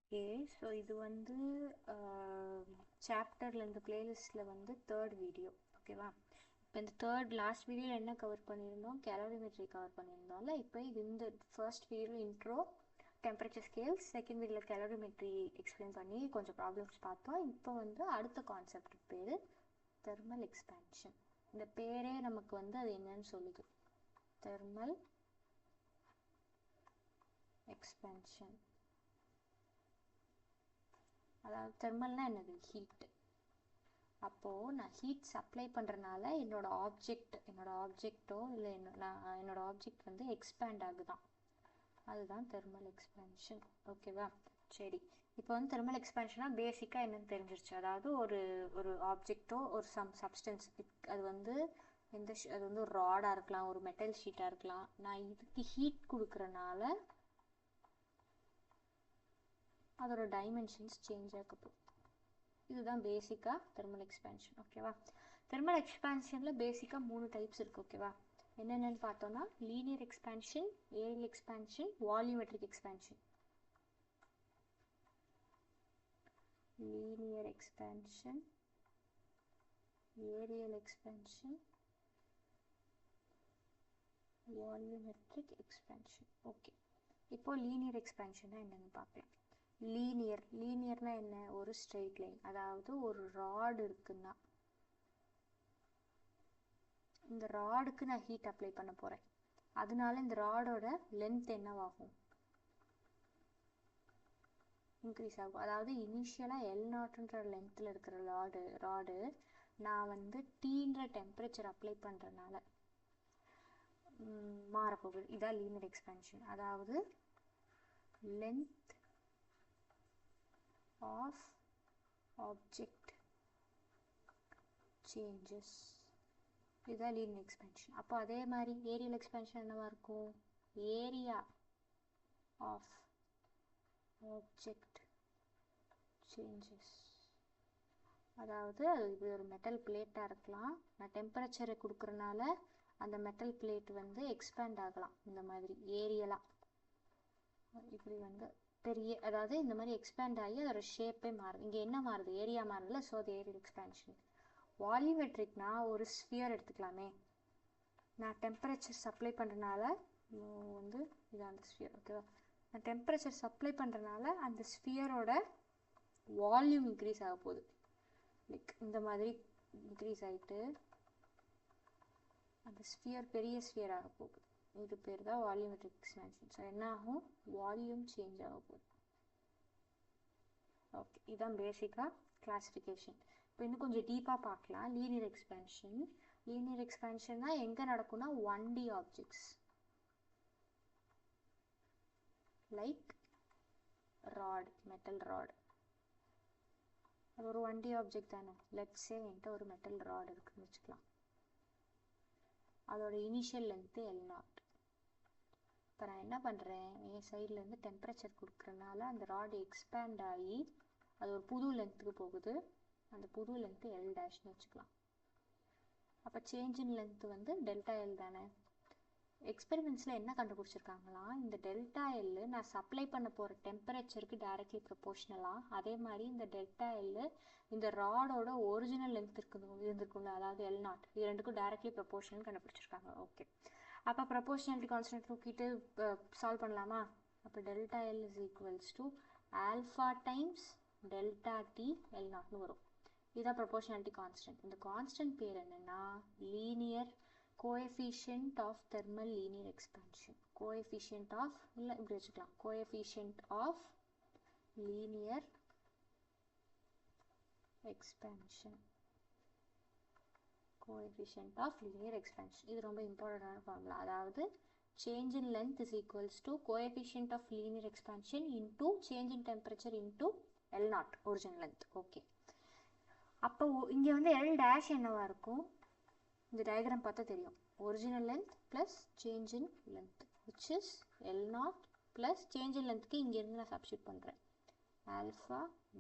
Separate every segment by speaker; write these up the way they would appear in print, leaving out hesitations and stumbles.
Speaker 1: Okay, so இது வந்து சாப்டரில் இந்த பிளேலிஸ்ட்டில் வந்து தேர்ட் வீடியோ. ஓகேவா? இப்போ இந்த லாஸ்ட் வீடியோவில் என்ன கவர் பண்ணியிருந்தோம்? கேலரிமெட்ரி கவர் பண்ணியிருந்தோம்ல. இப்போ இது இந்த first video intro temperature scales, second வீடியோவில் கேலரிமெட்ரி எக்ஸ்பிளைன் பண்ணி கொஞ்சம் ப்ராப்ளம்ஸ் பார்த்தோம். இப்போ வந்து அடுத்த கான்செப்ட் பேர் தெர்மல் எக்ஸ்பேன்ஷன். இந்த பேரே நமக்கு வந்து அது என்னன்னு சொல்லுது. Thermal expansion. அதாவது தெர்மல்னா என்னது? ஹீட். அப்போது நான் ஹீட் சப்ளை பண்ணுறனால என்னோட ஆப்ஜெக்டோ இல்லை என்னோட ஆப்ஜெக்ட் வந்து எக்ஸ்பேண்ட் ஆகுதான். அதுதான் தெர்மல் எக்ஸ்பேன்ஷன். ஓகேவா? சரி, இப்போ வந்து தெர்மல் எக்ஸ்பேன்ஷனாக பேசிக்காக என்னன்னு தெரிஞ்சிருச்சு. அதாவது ஒரு ஆப்ஜெக்டோ ஒரு சப்ஸ்டன்ஸ், அது வந்து அது வந்து ஒரு ராடாக இருக்கலாம், ஒரு மெட்டல் ஷீட்டாக இருக்கலாம். நான் இதுக்கு ஹீட் கொடுக்குறனால அதோட டைமென்ஷன்ஸ் சேஞ்ச் ஆகப்போகுது. இதுதான் பேசிக்காக தெர்மல் எக்ஸ்பேன்ஷன். ஓகேவா? தெர்மல் எக்ஸ்பேன்ஷனில் பேசிக்காக 3 டைப்ஸ் இருக்குது. ஓகேவா? என்னென்னு பார்த்தோன்னா linear expansion, areal expansion, volumetric expansion. Linear expansion, areal expansion, volumetric expansion. Okay, இப்போ லீனியர் எக்ஸ்பேன்ஷன்னா என்னென்னு பார்க்கலாம். லீனியர்னா என்ன? ஒரு ஸ்ட்ரெயிட் லைன். அதாவது ஒரு ராடு இருக்குன்னா இந்த ராடுக்கு நான் ஹீட் அப்ளை பண்ண போகிறேன். அதனால இந்த ராடோட லென்த் என்னவாகும்? இன்க்ரீஸ் ஆகும். அதாவது இனிஷியலாக L0ன்ற லென்த்தில் இருக்கிற ராடு நான் வந்து Tன்ற டெம்பரேச்சர் அப்ளை பண்ணுறதுனால மாறப்போகுது. இதான் லீனியர் எக்ஸ்பேன்ஷன். அதாவது லென்த் ஆஃப் ஆப்ஜெக்ட் சேஞ்சஸ். இதுதான் லீனியர் எக்ஸ்பேன்ஷன். அப்போ அதே மாதிரி ஏரியல் எக்ஸ்பேன்ஷன் என்னவா இருக்கும்? Area of object changes. அதாவது இது ஒரு மெட்டல் பிளேட்டாக இருக்கலாம். நான் டெம்பரேச்சரை கொடுக்குறனால அந்த மெட்டல் பிளேட் வந்து எக்ஸ்பேண்ட் ஆகலாம். இந்த மாதிரி ஏரியலாக இப்படி வந்து அதாவது இந்த மாதிரி எக்ஸ்பேண்ட் ஆகி அதோட ஷேப்பே மாறுது. இங்கே என்ன மாறுது? ஏரியா மாறுதுல. ஸோ அது ஏரியல் எக்ஸ்பேன்ஷன். வால்யூமெட்ரிக்னா ஒரு ஸ்பியர் எடுத்துக்கலாமே. நான் டெம்பரேச்சர் சப்ளை பண்ணுறனால வந்து இது அந்த ஸ்பியர். ஓகேவா? நான் டெம்பரேச்சர் சப்ளை பண்ணுறனால அந்த ஸ்பியரோட வால்யூம் இன்க்ரீஸ் ஆக போகுது. லைக் இந்த மாதிரி இன்க்ரீஸ் ஆகிட்டு அந்த ஸ்பியர் பெரிய ஸ்பியர் ஆக போகுது. இது பேர் தான் வால்யூமெட்ரிக் எக்ஸ்பேன்ஷன். ஸோ என்ன ஆகும்? வால்யூம் சேஞ்ச் ஆக போகுது. ஓகே, இதுதான் பேசிக்காக கிளாசிஃபிகேஷன். இப்போ இன்னும் கொஞ்சம் டீப்பாக பார்க்கலாம். லீனியர் எக்ஸ்பேன்ஷன்னா எங்கே நடக்கும்னா 1D objects like rod, metal rod. அது ஒரு 1D ஆப்ஜெக்ட் தானே. லெட்ஸ் சே என்கிட்ட ஒரு மெட்டல் ராட் இருக்குன்னு வச்சுக்கலாம். அதோட இனிஷியல் லென்த்து L0. இப்போ நான் என்ன பண்ணுறேன்? என் சைட்லேருந்து டெம்பரேச்சர் கொடுக்குறனால அந்த ராடு எக்ஸ்பேண்ட் ஆகி அது ஒரு புது லென்த்துக்கு போகுது. அந்த புது லென்த்து L' வச்சுக்கலாம். அப்போ சேஞ்ச் இன் லென்த்து வந்து ΔL தானே. எக்ஸ்பெரிமெண்ட்ஸில் என்ன கண்டுபிடிச்சிருக்காங்களா? இந்த ΔL நான் சப்ளை பண்ண போகிற டெம்பரேச்சருக்கு டைரக்ட்லி ப்ரொபோஷ்னலாக, அதே மாதிரி இந்த ΔL இந்த ராடோட ஒரிஜினல் லென்த் இருந்திருக்கும்ல, அதாவது L0, இது ரெண்டுக்கும் டைரக்ட்லி ப்ரொபோஷ்னல் கண்டுபிடிச்சிருக்காங்க. ஓகே, அப்போ ப்ரொபோஷ்னாலிட்டி கான்ஸ்டன்ட் தூக்கிட்டு சால்வ் பண்ணலாமா? அப்போ ΔL is equals to alpha times ΔT L0ன்னு வரும். இதுதான் ப்ரொபோஷ்னாலிட்டி கான்ஸ்டன்ட். இந்த கான்ஸ்டன்ட் பேர் என்னன்னா linear coefficient of thermal linear expansion. Coefficient of இல்லை இப்படி வச்சுக்கலாம், coefficient of linear expansion. Coefficient of linear expansion இது ரொம்ப இம்பார்ட்டண்டான ஃபார்முலா. அதாவது change in length is equals to coefficient of linear expansion into change in temperature into L0 original length. Okay, அப்போ இங்கே வந்து L' என்னவா இருக்கும்? இந்த டயக்ராம் பார்த்தா தெரியும். Original length plus change in length which is L0 plus change in லென்த்துக்கு இங்கேருந்து நான் சப்ஸ்டியூட் பண்ணுறேன். Alpha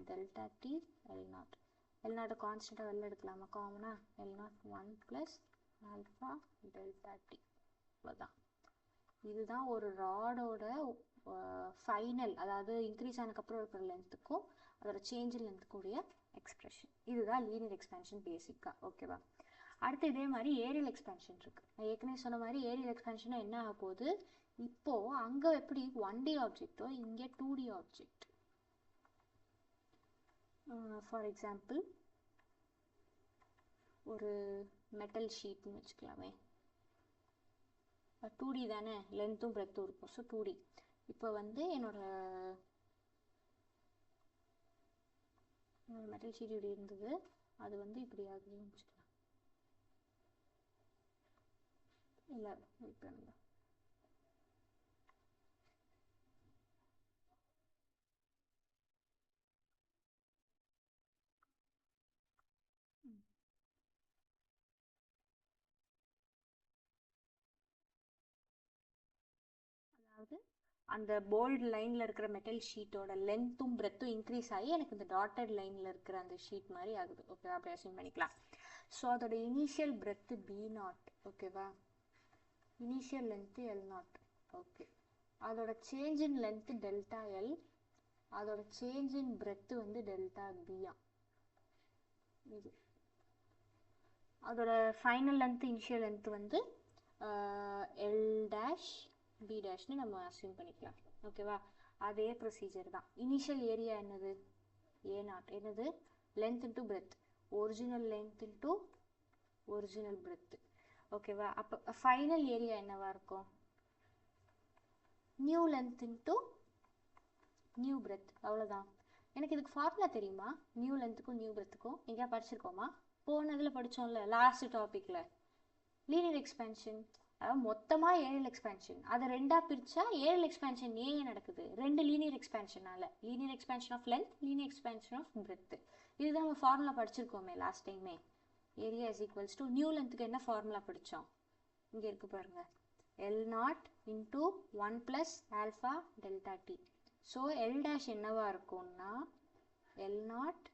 Speaker 1: ΔT L0. L0 கான்ஸ்டண்ட்டாக வெளில எடுக்கலாமா காமனாக? L0 1 plus alpha ΔT. அவ்வளோதான். இதுதான் ஒரு ராடோட ஃபைனல் அதாவது இன்க்ரீஸ் ஆனதுக்கப்புறம் இருக்கிற லென்த்துக்கும் அதோட சேஞ்ச் இன் லென்த்துக்குடைய எக்ஸ்பிரஷன். இதுதான் லீனியர் எக்ஸ்பேன்ஷன் பேசிக்காக. ஓகேவா? அடுத்து இதே மாதிரி ஏரியல் எக்ஸ்பேன்ஷன் இருக்குது. நான் ஏற்கனவே சொன்ன மாதிரி ஏரியல் எக்ஸ்பேன்ஷனாக என்ன ஆக போகுது, இப்போது அங்கே எப்படி 1D ஆப்ஜெக்டோ இங்கே 2D ஆப்ஜெக்ட். ஃபார் எக்ஸாம்பிள் ஒரு மெட்டல் ஷீட்னு வச்சுக்கலாமே. 2D தானே, லென்த்தும் பிரெத்தும் இருக்கும். So 2D. இப்போ வந்து என்னோட மெட்டல் ஷீட் இப்படி இருந்தது, அது வந்து இப்படி ஆகுதுன்னு வச்சுக்கலாம். இல்லை இப்போ அதாவது அந்த போல்டு லைனில் இருக்கிற மெட்டல் ஷீட்டோட லென்த்தும் பிரெத்தும் இன்க்ரீஸ் ஆகி எனக்கு இந்த டாட்டட் லைனில் இருக்கிற அந்த ஷீட் மாதிரி ஆகுது. ஓகே, அப்படி அசியூம் பண்ணிக்கலாம். ஸோ அதோட இனிஷியல் பிரெத்து B0. ஓகேவா? Initial length L0. ஓகே, அதோட change in length delta L, அதோட சேஞ்ச் இன் பிரெத்து வந்து டெல்டா B. இது அதோட ஃபைனல் லென்த்து இனிஷியல் லென்த்து வந்து L', B' நம்ம அசியூம் பண்ணிக்கலாம். ஓகேவா? அதே ப்ரொசீஜர் தான். இனிஷியல் ஏரியா என்னது? A0. என்னது? Length into breadth, original length into original breadth. ஓகேவா? அப்போ ஃபைனல் ஏரியா என்னவா இருக்கும்? New length into new breadth. அவ்வளோதான். எனக்கு இதுக்கு ஃபார்முலா தெரியுமா? நியூ லென்த்துக்கும் நியூ பிரெத்துக்கும் எங்கேயா படிச்சிருக்கோமா? போனதில் படித்தோம்ல, லாஸ்ட் டாப்பிக்கில். லீனியர் எக்ஸ்பேன்ஷன், அதாவது மொத்தமாக ஏரியல் எக்ஸ்பேன்ஷன், அதை ரெண்டாக பிரித்தா ஏரியல் எக்ஸ்பேன்ஷன் ஏன் நடக்குது? ரெண்டு லீனியர் எக்ஸ்பேன்ஷனால், linear expansion of length, linear expansion of breadth. இதுதான் நம்ம ஃபார்முலா படிச்சிருக்கோமே லாஸ்ட் டைமே. Area is equals to new லென்த்துக்கு என்ன ஃபார்முலா படித்தோம்? இங்கே இருக்குது பாருங்கள், L0 into 1 + alpha delta T. So L' என்னவா இருக்கும்னா L0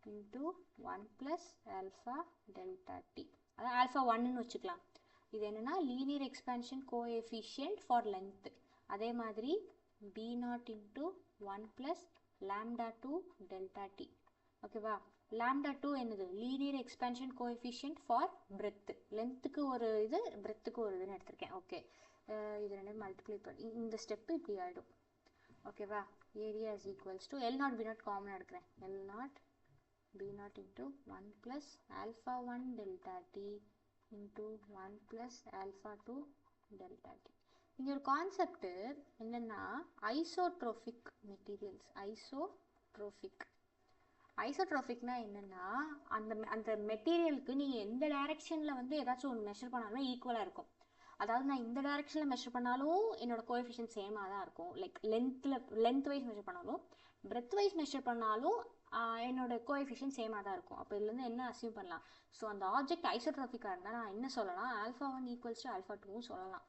Speaker 1: into 1 + alpha delta T. அதான் ஆல்ஃபா 1ன்னு வச்சுக்கலாம். இது என்னென்னா linear expansion coefficient for length. அதே மாதிரி B0 இன்ட்டு 1 + λ2 டெல்டா டி. ஓகேவா? λ2 என்னது? Linear expansion coefficient for breadth. லென்த்துக்கு ஒரு இது, பிரெத்துக்கு ஒரு இதுன்னு எடுத்திருக்கேன். ஓகே, இது ரெண்டு மல்டிப்ளை பண்ணி இந்த ஸ்டெப்பு இப்படி ஆகிடும். ஓகேவா? Area is equals to L0 B0 common எடுக்கிறேன். L0 B0 into 1 + alpha 1 delta D into 1 + alpha 2 delta D. இங்கே ஒரு கான்செப்ட் என்னென்னா ஐசோட்ரோபிக் மெட்டீரியல்ஸ். ஐசோட்ரோபிக்னா என்னென்னா அந்த மெட்டீரியலுக்கு நீங்கள் எந்த டைரெக்ஷனில் வந்து ஏதாச்சும் ஒன்று மெஷர் பண்ணாலும் ஈக்குவலாக இருக்கும். அதாவது நான் இந்த டைரெக்ஷனில் மெஷர் பண்ணாலும் என்னோட கோஎஃபிஷியன்ட் சேமாக தான் இருக்கும். லைக் லென்த் வைஸ் மெஷர் பண்ணாலும் பிரெத் வைஸ் மெஷர் பண்ணாலும் என்னோட கோஎஃபிஷியன்ட் சேமாக தான் இருக்கும். அப்போ இதுலேருந்து என்ன அசியூம் பண்ணலாம்? ஸோ அந்த ஆப்ஜெக்ட் ஐசோட்ரோபிக்காக இருந்தால் நான் என்ன சொல்லலாம்? ஆல்ஃபா 1 ஈக்குவல்ஸ் டு ஆல்ஃபா 2ன்னு சொல்லலாம்.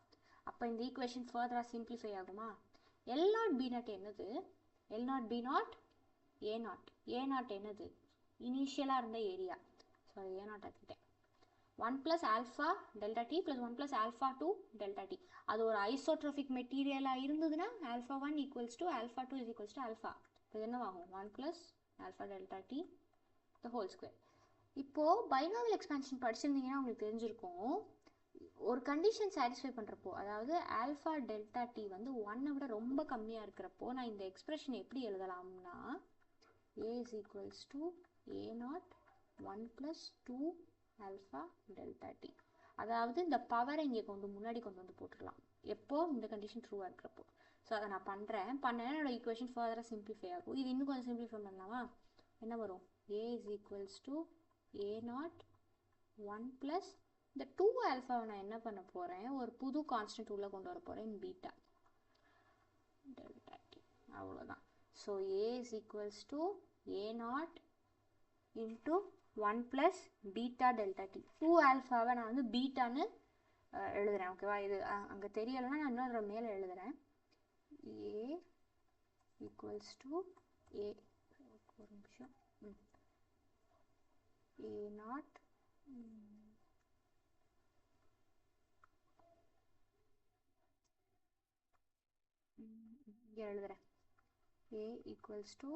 Speaker 1: அப்போ இந்த ஈக்குவேஷன் ஃபர்தராக சிம்பிளிஃபை ஆகுமா? L0 B0 என்னது? L0 B0 A0 என்னது? இனிஷியலாக இருந்த area. Sorry, A0 ஆக்கிட்டேன். 1 + alpha delta D + 1 + alpha 2 delta D. அது ஒரு ஐசோட்ரோபிக் மெட்டீரியலாக இருந்ததுன்னா alpha 1 equals to alpha 2 is equals to alpha. இப்போ என்னவாகும்? 1 + alpha delta D the whole square. இப்போது பைனாமியல் எக்ஸ்பேன்ஷன் படிச்சிருந்தீங்கன்னா உங்களுக்கு தெரிஞ்சிருக்கும், ஒரு கண்டிஷன் சாட்டிஸ்ஃபை பண்ணுறப்போ, அதாவது ஆல்ஃபா டெல்டா டி வந்து 1 விட ரொம்ப கம்மியாக இருக்கிறப்போ நான் இந்த எக்ஸ்பிரஷன் எப்படி எழுதலாம்னா A is equals to A0 1 + 2 alpha delta D. அதாவது இந்த பவரை இங்கே முன்னாடி கொண்டு வந்து போட்டுடலாம் எப்போ இந்த கண்டிஷன் ட்ரூவாக இருக்கிறப்போ. ஸோ அதை நான் பண்ணேன்னா என்னோட ஈக்குவேஷன் ஃபர்தராக சிம்பிளிஃபை ஆகும். இது இன்னும் கொஞ்சம் சிம்பிளிஃபை பண்ணலாமா? என்ன வரும்? A is equals to A0 1 + இந்த 2 ஆல்ஃபாவை நான் என்ன பண்ண போகிறேன்? ஒரு புது கான்ஸ்டன்ட் உள்ளே கொண்டு வர போகிறேன், பீட்டா டெல்டா டி. அவ்வளோதான். So A is equals to A0 into 1 + beta delta D. 2 ஆல்ஃபாவை நான் வந்து பீட்டான்னு எழுதுகிறேன். ஓகேவா? இது அங்கே தெரியலைன்னா நான் இன்னொரு மேலே எழுதுகிறேன். A equals to A, ஒரு நிமிஷம், A0 இங்கே எழுதுகிறேன். A equals to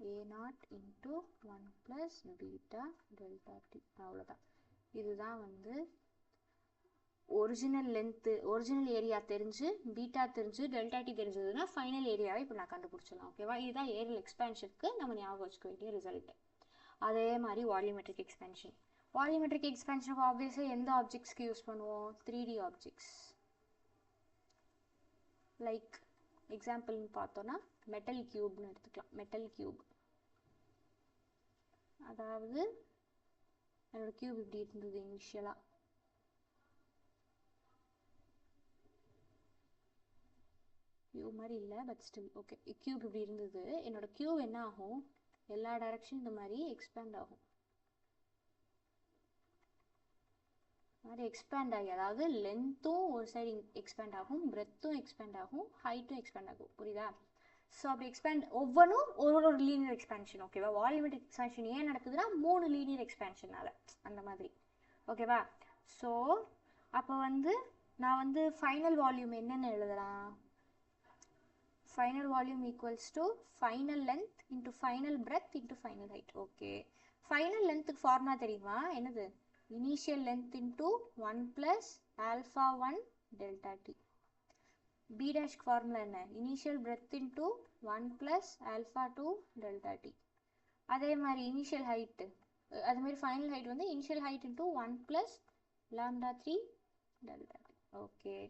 Speaker 1: A0 into 1 plus beta delta t. அவ்வளோதான். இதுதான் வந்து ஒரிஜினல் லென்த்து, ஒரிஜினல் ஏரியா தெரிஞ்சு, பீட்டா தெரிஞ்சு, டெல்டா டி தெரிஞ்சதுன்னா ஃபைனல் ஏரியாவை இப்போ நான் கண்டுபிடிச்சிடலாம். ஓகேவா? இதுதான் ஏரியல் எக்ஸ்பேன்ஷனுக்கு நம்ம ஞாபகம் வச்சுக்க வேண்டிய ரிசல்ட். அதே மாதிரி வால்யூமெட்ரிக் எக்ஸ்பேன்ஷன். வால்யூமெட்ரிக் எக்ஸ்பேன்ஷனுக்கு ஆப்வியஸாக எந்த ஆப்ஜெக்ட்ஸ்க்கு யூஸ் பண்ணுவோம்? 3D objects. லைக் எக்ஸாம்பிள்னு பார்த்தோன்னா மெட்டல் கியூப்னு எடுத்துக்கலாம். மெட்டல் கியூப், அதாவது என்னோட கியூப் இப்படி இருந்தது இனிஷியலாக. கியூப் மாதிரி இல்லை, பட் ஸ்டில் ஓகே. கியூப் இப்படி இருந்தது. என்னோட கியூப் என்ன ஆகும்? எல்லா டைரக்ஷன் இந்த மாதிரி எக்ஸ்பேண்ட் ஆகும். மாதிரி எக்ஸ்பேண்ட் ஆகி, அதாவது லென்த்தும் ஒரு சைடு எக்ஸ்பேண்ட் ஆகும், பிரெத்தும் எக்ஸ்பேண்ட் ஆகும், ஹைட்டும் எக்ஸ்பேண்ட் ஆகும். புரியுதா? ஸோ அப்படி எக்ஸ்பேண்ட் ஒவ்வொன்றும் ஒரு லீனியர் எக்ஸ்பேன்ஷன். ஓகேவா? வால்யூமெட்ரிக் எக்ஸ்பேன்ஷன் ஏன் நடக்குதுன்னா 3 லீனியர் எக்ஸ்பேன்ஷனால, அந்த மாதிரி. ஓகேவா? ஸோ அப்போ வந்து நான் வந்து ஃபைனல் வால்யூம் என்னென்னு எழுதலாம்? Final volume equals to final length into final breadth into final height. Okay. Final length formula தெரியுமா? என்னது? Initial length into 1 plus alpha 1 delta t. B dash formula என்ன? Initial breadth into 1 plus alpha 2 delta t. அதே மாதிரி initial height, அதே மாதிரி final height வந்து initial height into 1 plus lambda 3 delta t. Okay.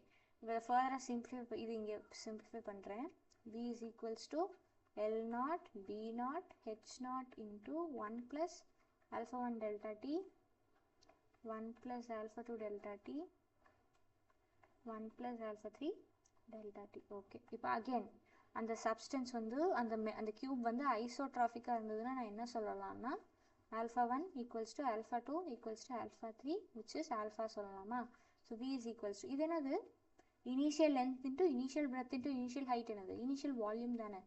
Speaker 1: இதை further simplify, இது இங்கே simplify பண்ணுறேன். V is equals to L0 B0 H0 into 1 plus alpha 1 delta t 1 plus alpha 2 delta t 1 plus alpha 3 delta t. Okay. இப்போ again அந்த substance வந்து அந்த cube வந்து ஐசோட்ராஃபிக்காக இருந்ததுன்னா நான் என்ன சொல்லலாம்னா alpha 1 equals to alpha 2 equals to alpha 3 which is alpha சொல்லலாமா? So V is equals to, இது என்னது? Initial length into initial breadth into initial height என்னது? Initial volume தானே.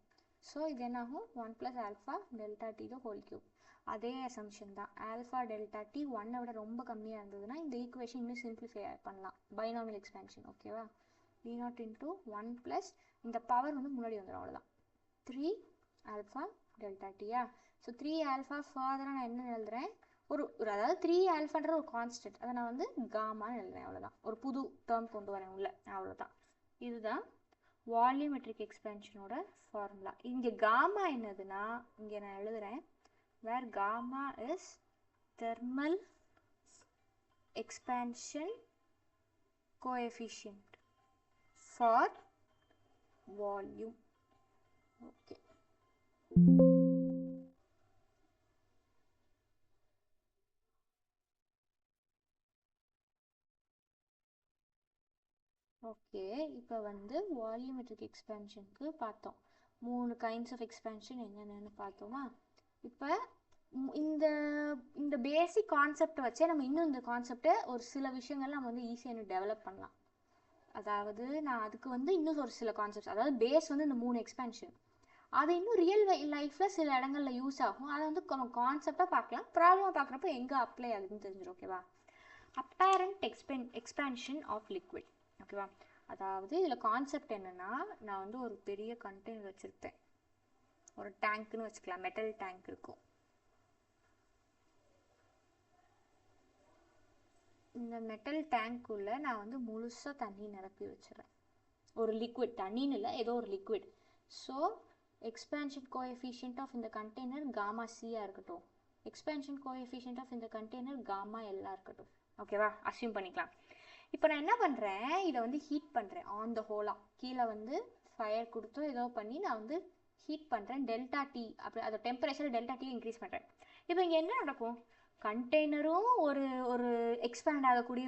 Speaker 1: ஸோ இது என்ன ஆகும்? 1 plus alpha delta t the whole cube. அதே assumption தான். ஆல்ஃபா டெல்டா டி 1 விட ரொம்ப கம்மியாக இருந்ததுன்னா இந்த ஈக்குவேஷன் இன்னும் சிம்பிளிஃபை பண்ணலாம். Binomial expansion. ஓகேவா? V0 into 1 plus இந்த பவர் வந்து முன்னாடி வந்துடும், அவ்வளோதான். 3 ஆல்ஃபா டெல்டா டியா. ஸோ 3 ஆல்ஃபா ஃபர்தராக நான் என்ன எழுதுறேன்? அதாவது 3 ஆல்ஃபான்ற ஒரு கான்ஸ்டன்ட், அதை நான் வந்து காமான்னு எழுதுறேன், அவ்வளோதான். ஒரு புது டேர்ம் கொண்டு வரேன் உள்ள, அவ்வளோதான். இதுதான் வால்யூமெட்ரிக் எக்ஸ்பேன்ஷனோட ஃபார்முலா. இங்கே காமா என்னதுன்னா, இங்கே நான் எழுதுறேன், where gamma is thermal expansion coefficient for volume. Okay. Okay, இப்போ வந்து வால்யூமெட்ரிக் எக்ஸ்பேன்ஷனுக்கு பார்த்தோம். 3 கைண்ட்ஸ் ஆஃப் எக்ஸ்பேன்ஷன் என்னென்னு பார்த்தோமா? இப்போ இந்த பேசிக் கான்செப்டை வச்சே நம்ம இன்னும் இந்த கான்செப்டை ஒரு சில விஷயங்கள் நம்ம வந்து ஈஸியாக டெவலப் பண்ணலாம். அதாவது நான் அதுக்கு வந்து இன்னும் ஒரு சில கான்செப்ட்ஸ், அதாவது பேஸ் வந்து இந்த 3 எக்ஸ்பேன்ஷன், அது இன்னும் ரியல் லைஃப்பில் சில இடங்களில் யூஸ் ஆகும். அதை வந்து நம்ம கான்செப்டாக பார்க்கலாம், ப்ராப்ளமாக பார்க்குறப்ப எங்கே அப்ளை ஆகுதுன்னு தெரிஞ்சிடும். ஓகேவா? Apparent expansion of liquid. ஓகேவா? அதாவது இதில் கான்செப்ட் என்னென்னா, நான் வந்து ஒரு பெரிய கண்டெய்னர் வச்சுருப்பேன், ஒரு டேங்க்னு வச்சுக்கலாம், மெட்டல் டேங்க் இருக்கும். இந்த மெட்டல் டேங்க்குள்ளே நான் வந்து முழுசாக தண்ணி நிரப்பி வச்சுறேன், ஒரு லிக்விட், தண்ணின்னு இல்லை, ஏதோ ஒரு liquid. So expansion coefficient of இந்த கண்டெய்னர் காமா சியாக இருக்கட்டும், எக்ஸ்பேன்ஷன் கோஎஃபிஷியன்ட் ஆஃப் இந்த கண்டெய்னர் காமா எல்லாம் இருக்கட்டும். ஓகேவா? அஸ்யூம் பண்ணிக்கலாம். இப்போ நான் என்ன பண்ணுறேன், இதை வந்து ஹீட் பண்ணுறேன் ஆன் த ஹோலாக. கீழே வந்து ஃபயர் கொடுத்தோ ஏதோ பண்ணி நான் வந்து ஹீட் பண்ணுறேன். டெல்டா டி, அப்படி அதை டெம்பரேச்சர் டெல்டா டி இன்க்ரீஸ் பண்ணுறேன். இப்போ இங்கே என்ன நடக்கும்? கண்டெய்னரும் ஒரு எக்ஸ்பேண்ட் ஆகக்கூடிய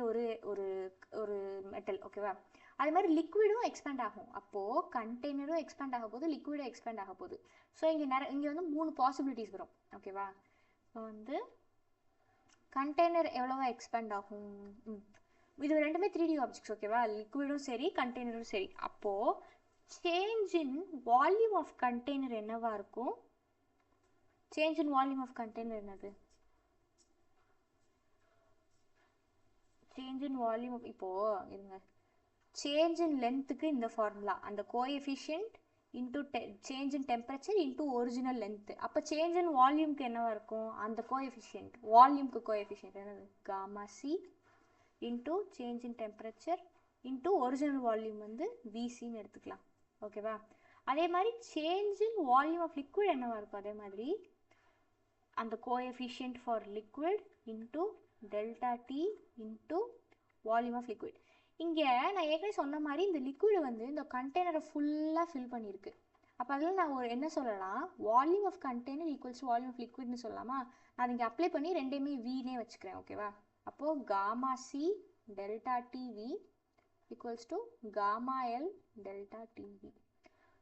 Speaker 1: ஒரு மெட்டல். ஓகேவா? அது மாதிரி லிக்விடும் எக்ஸ்பேண்ட் ஆகும். அப்போது கண்டெய்னரும் எக்ஸ்பேண்ட் ஆக போகுது, லிக்விடும் எக்ஸ்பேண்ட் ஆக போகுது. ஸோ இங்கே வந்து 3 பாசிபிலிட்டிஸ் வரும். ஓகேவா? இப்போ வந்து கண்டெய்னர் எவ்வளோவா எக்ஸ்பேண்ட் ஆகும்? இது ரெண்டுமே 3D ஆப்ஜெக்ட்ஸ். ஓகேவா? லிக்விடும் சரி, கண்டெய்னரும் சரி. அப்போது change in volume of container என்னவா இருக்கும்? Change in volume of container என்னது? சேஞ்ச் இன் வால்யூம் ஆஃப், இப்போது இருங்க, சேஞ்ச் இன் லென்த்துக்கு இந்த ஃபார்முலா, அந்த coefficient into change in temperature into original length. அப்போ change in volume க்கு என்னவா இருக்கும்? அந்த coefficient, volume க்கு coefficient என்னது? gamma c into change in temperature into original volume வந்து Vc ன்னு எடுத்துக்கலாம். ஓகேவா? அதே மாதிரி change in volume of liquid என்னவா இருக்கும்? அதே மாதிரி அந்த coefficient for liquid into delta T into volume of liquid. இங்கே நான் ஏற்கனவே சொன்ன மாதிரி இந்த லிக்விட் வந்து இந்த கண்டெய்னரை ஃபுல்லாக ஃபில் பண்ணியிருக்கு. அப்போ அதில் நான் ஒரு என்ன சொல்லலாம், volume of container equals to volume of லிக்விட்னு சொல்லலாமா? நான் இங்கே அப்ளை பண்ணி ரெண்டையுமே வீனே வச்சுக்கிறேன். ஓகேவா? அப்போது gamma C delta DV equals to gamma L delta DV.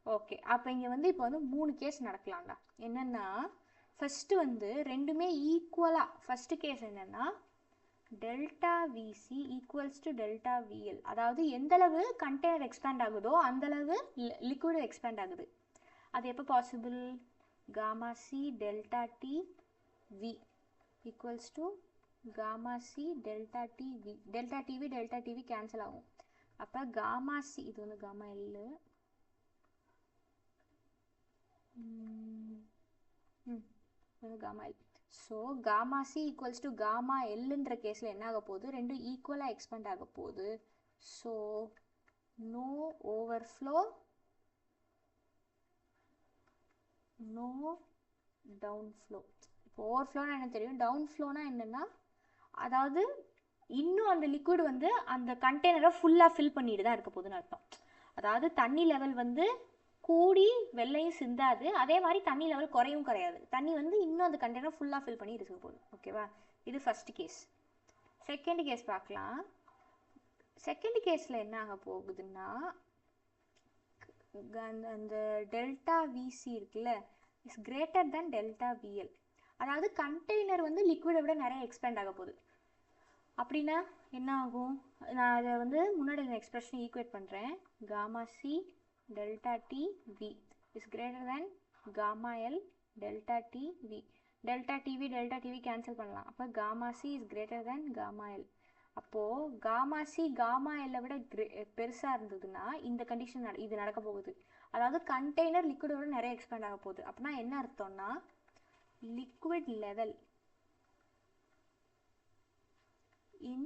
Speaker 1: Okay, அப்போ இங்கே வந்து இப்போ வந்து 3 கேஸ் நடக்கலாம்டா. என்னென்னா ஃபஸ்ட்டு வந்து ரெண்டுமே ஈக்குவலாக, ஃபஸ்ட்டு கேஸ் என்னென்னா delta VC equals to delta VL. அதாவது எந்தளவு கண்டெய்னர் எக்ஸ்பேண்ட் ஆகுதோ அந்தளவு லிக்விடு எக்ஸ்பேண்ட் ஆகுது. அது எப்போ possible? Gamma C delta T V equals to gamma C delta T V. Delta TV cancel ஆகும். அப்போ காமா சி, இது வந்து gamma L, gamma L. So gamma C equals to gamma எல்லுன்ற கேஸில் என்ன ஆக போகுது? ரெண்டும் ஈக்குவலாக எக்ஸ்பேண்ட் ஆக போகுது. So no overflow, no downflow. இப்போ ஓவர்ஃப்ளோனா என்ன தெரியும், டவுன்ஃப்ளோனா என்னென்னா அதாவது இன்னும் அந்த லிக்விட் வந்து அந்த கண்டெய்னரை ஃபுல்லாக ஃபில் பண்ணிட்டு தான் இருக்க போகுதுன்னு அர்த்தம். அதாவது தண்ணி லெவல் வந்து கூடி வெள்ளையும் சிந்தாது, அதே மாதிரி தண்ணி லெவல் குறையும் குறையாது. தண்ணி வந்து இன்னும் அந்த கண்டெய்னர் ஃபுல்லாக ஃபில் பண்ணி இருக்க போகுது. ஓகேவா? இது ஃபர்ஸ்ட் கேஸ். செகண்ட் கேஸ் பார்க்கலாம். செகண்ட் கேஸில் என்ன ஆக போகுதுன்னா அந்த டெல்டா விசி இருக்குல்ல, is greater than delta VL. அதாவது கண்டெய்னர் வந்து லிக்விடை விட நிறைய எக்ஸ்பேண்ட் ஆக போகுது. அப்படின்னா என்ன ஆகும்? நான் அதை வந்து முன்னாடி இந்த எக்ஸ்பிரஷன் ஈக்குவேட் பண்ணுறேன். Gamma C delta T V is greater than gamma L delta T V. delta TV cancel பண்ணலாம். அப்போ gamma C is greater than gamma L. அப்போது gamma C gamma L விட பெருசாக இருந்ததுன்னா இந்த கண்டிஷன் இது நடக்க போகுது. அதாவது கண்டெய்னர் லிக்விடோட நிறைய எக்ஸ்பேண்ட் ஆக போகுது. அப்படின்னா என்ன அர்த்தம்னா liquid level in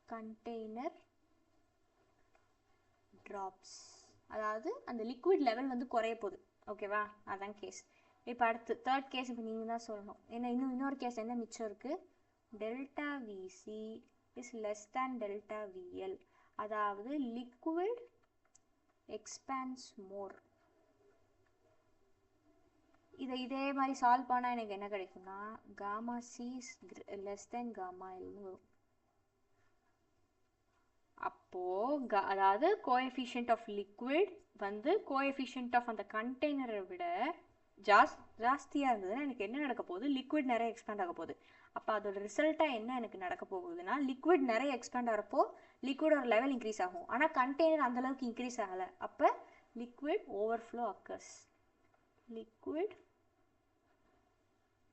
Speaker 1: container drops. அதாவது அந்த லிக்விட் லெவல் வந்து குறைய போகுது. ஓகேவா? அதான் கேஸ். இப்போ அடுத்து தேர்ட் கேஸ் இப்போ நீங்கள் தான் சொல்லணும். ஏன்னா இன்னொரு கேஸ் என்ன மிச்சம் இருக்குது? Delta VC is less than delta VL. அதாவது லிக்விட் எக்ஸ்பேண்ட்ஸ் மோர். இதே மாதிரி சால்வ் பண்ணால் எனக்கு என்ன கிடைக்கும்னா gamma C is less than gamma எல்னு வரும். அப்போது அதாவது கோஎஃபிஷியன்ட் ஆஃப் லிக்விட் வந்து கோஎஃபிஷியன்ட் ஆஃப் அந்த கண்டெய்னரை விட ஜாஸ்தியாக இருந்ததுன்னா எனக்கு என்ன நடக்க போகுது? லிக்விட் நிறைய எக்ஸ்பேண்ட் ஆக போகுது. அப்போ அதோட ரிசல்ட்டாக என்ன எனக்கு நடக்க போகுதுன்னா லிக்விட் நிறைய எக்ஸ்பேண்ட் ஆகிறப்போ லிக்விடோட லெவல் இன்க்ரீஸ் ஆகும். ஆனால் கண்டெய்னர் அந்தளவுக்கு இன்க்ரீஸ் ஆகலை. அப்போ liquid overflow occurs. Liquid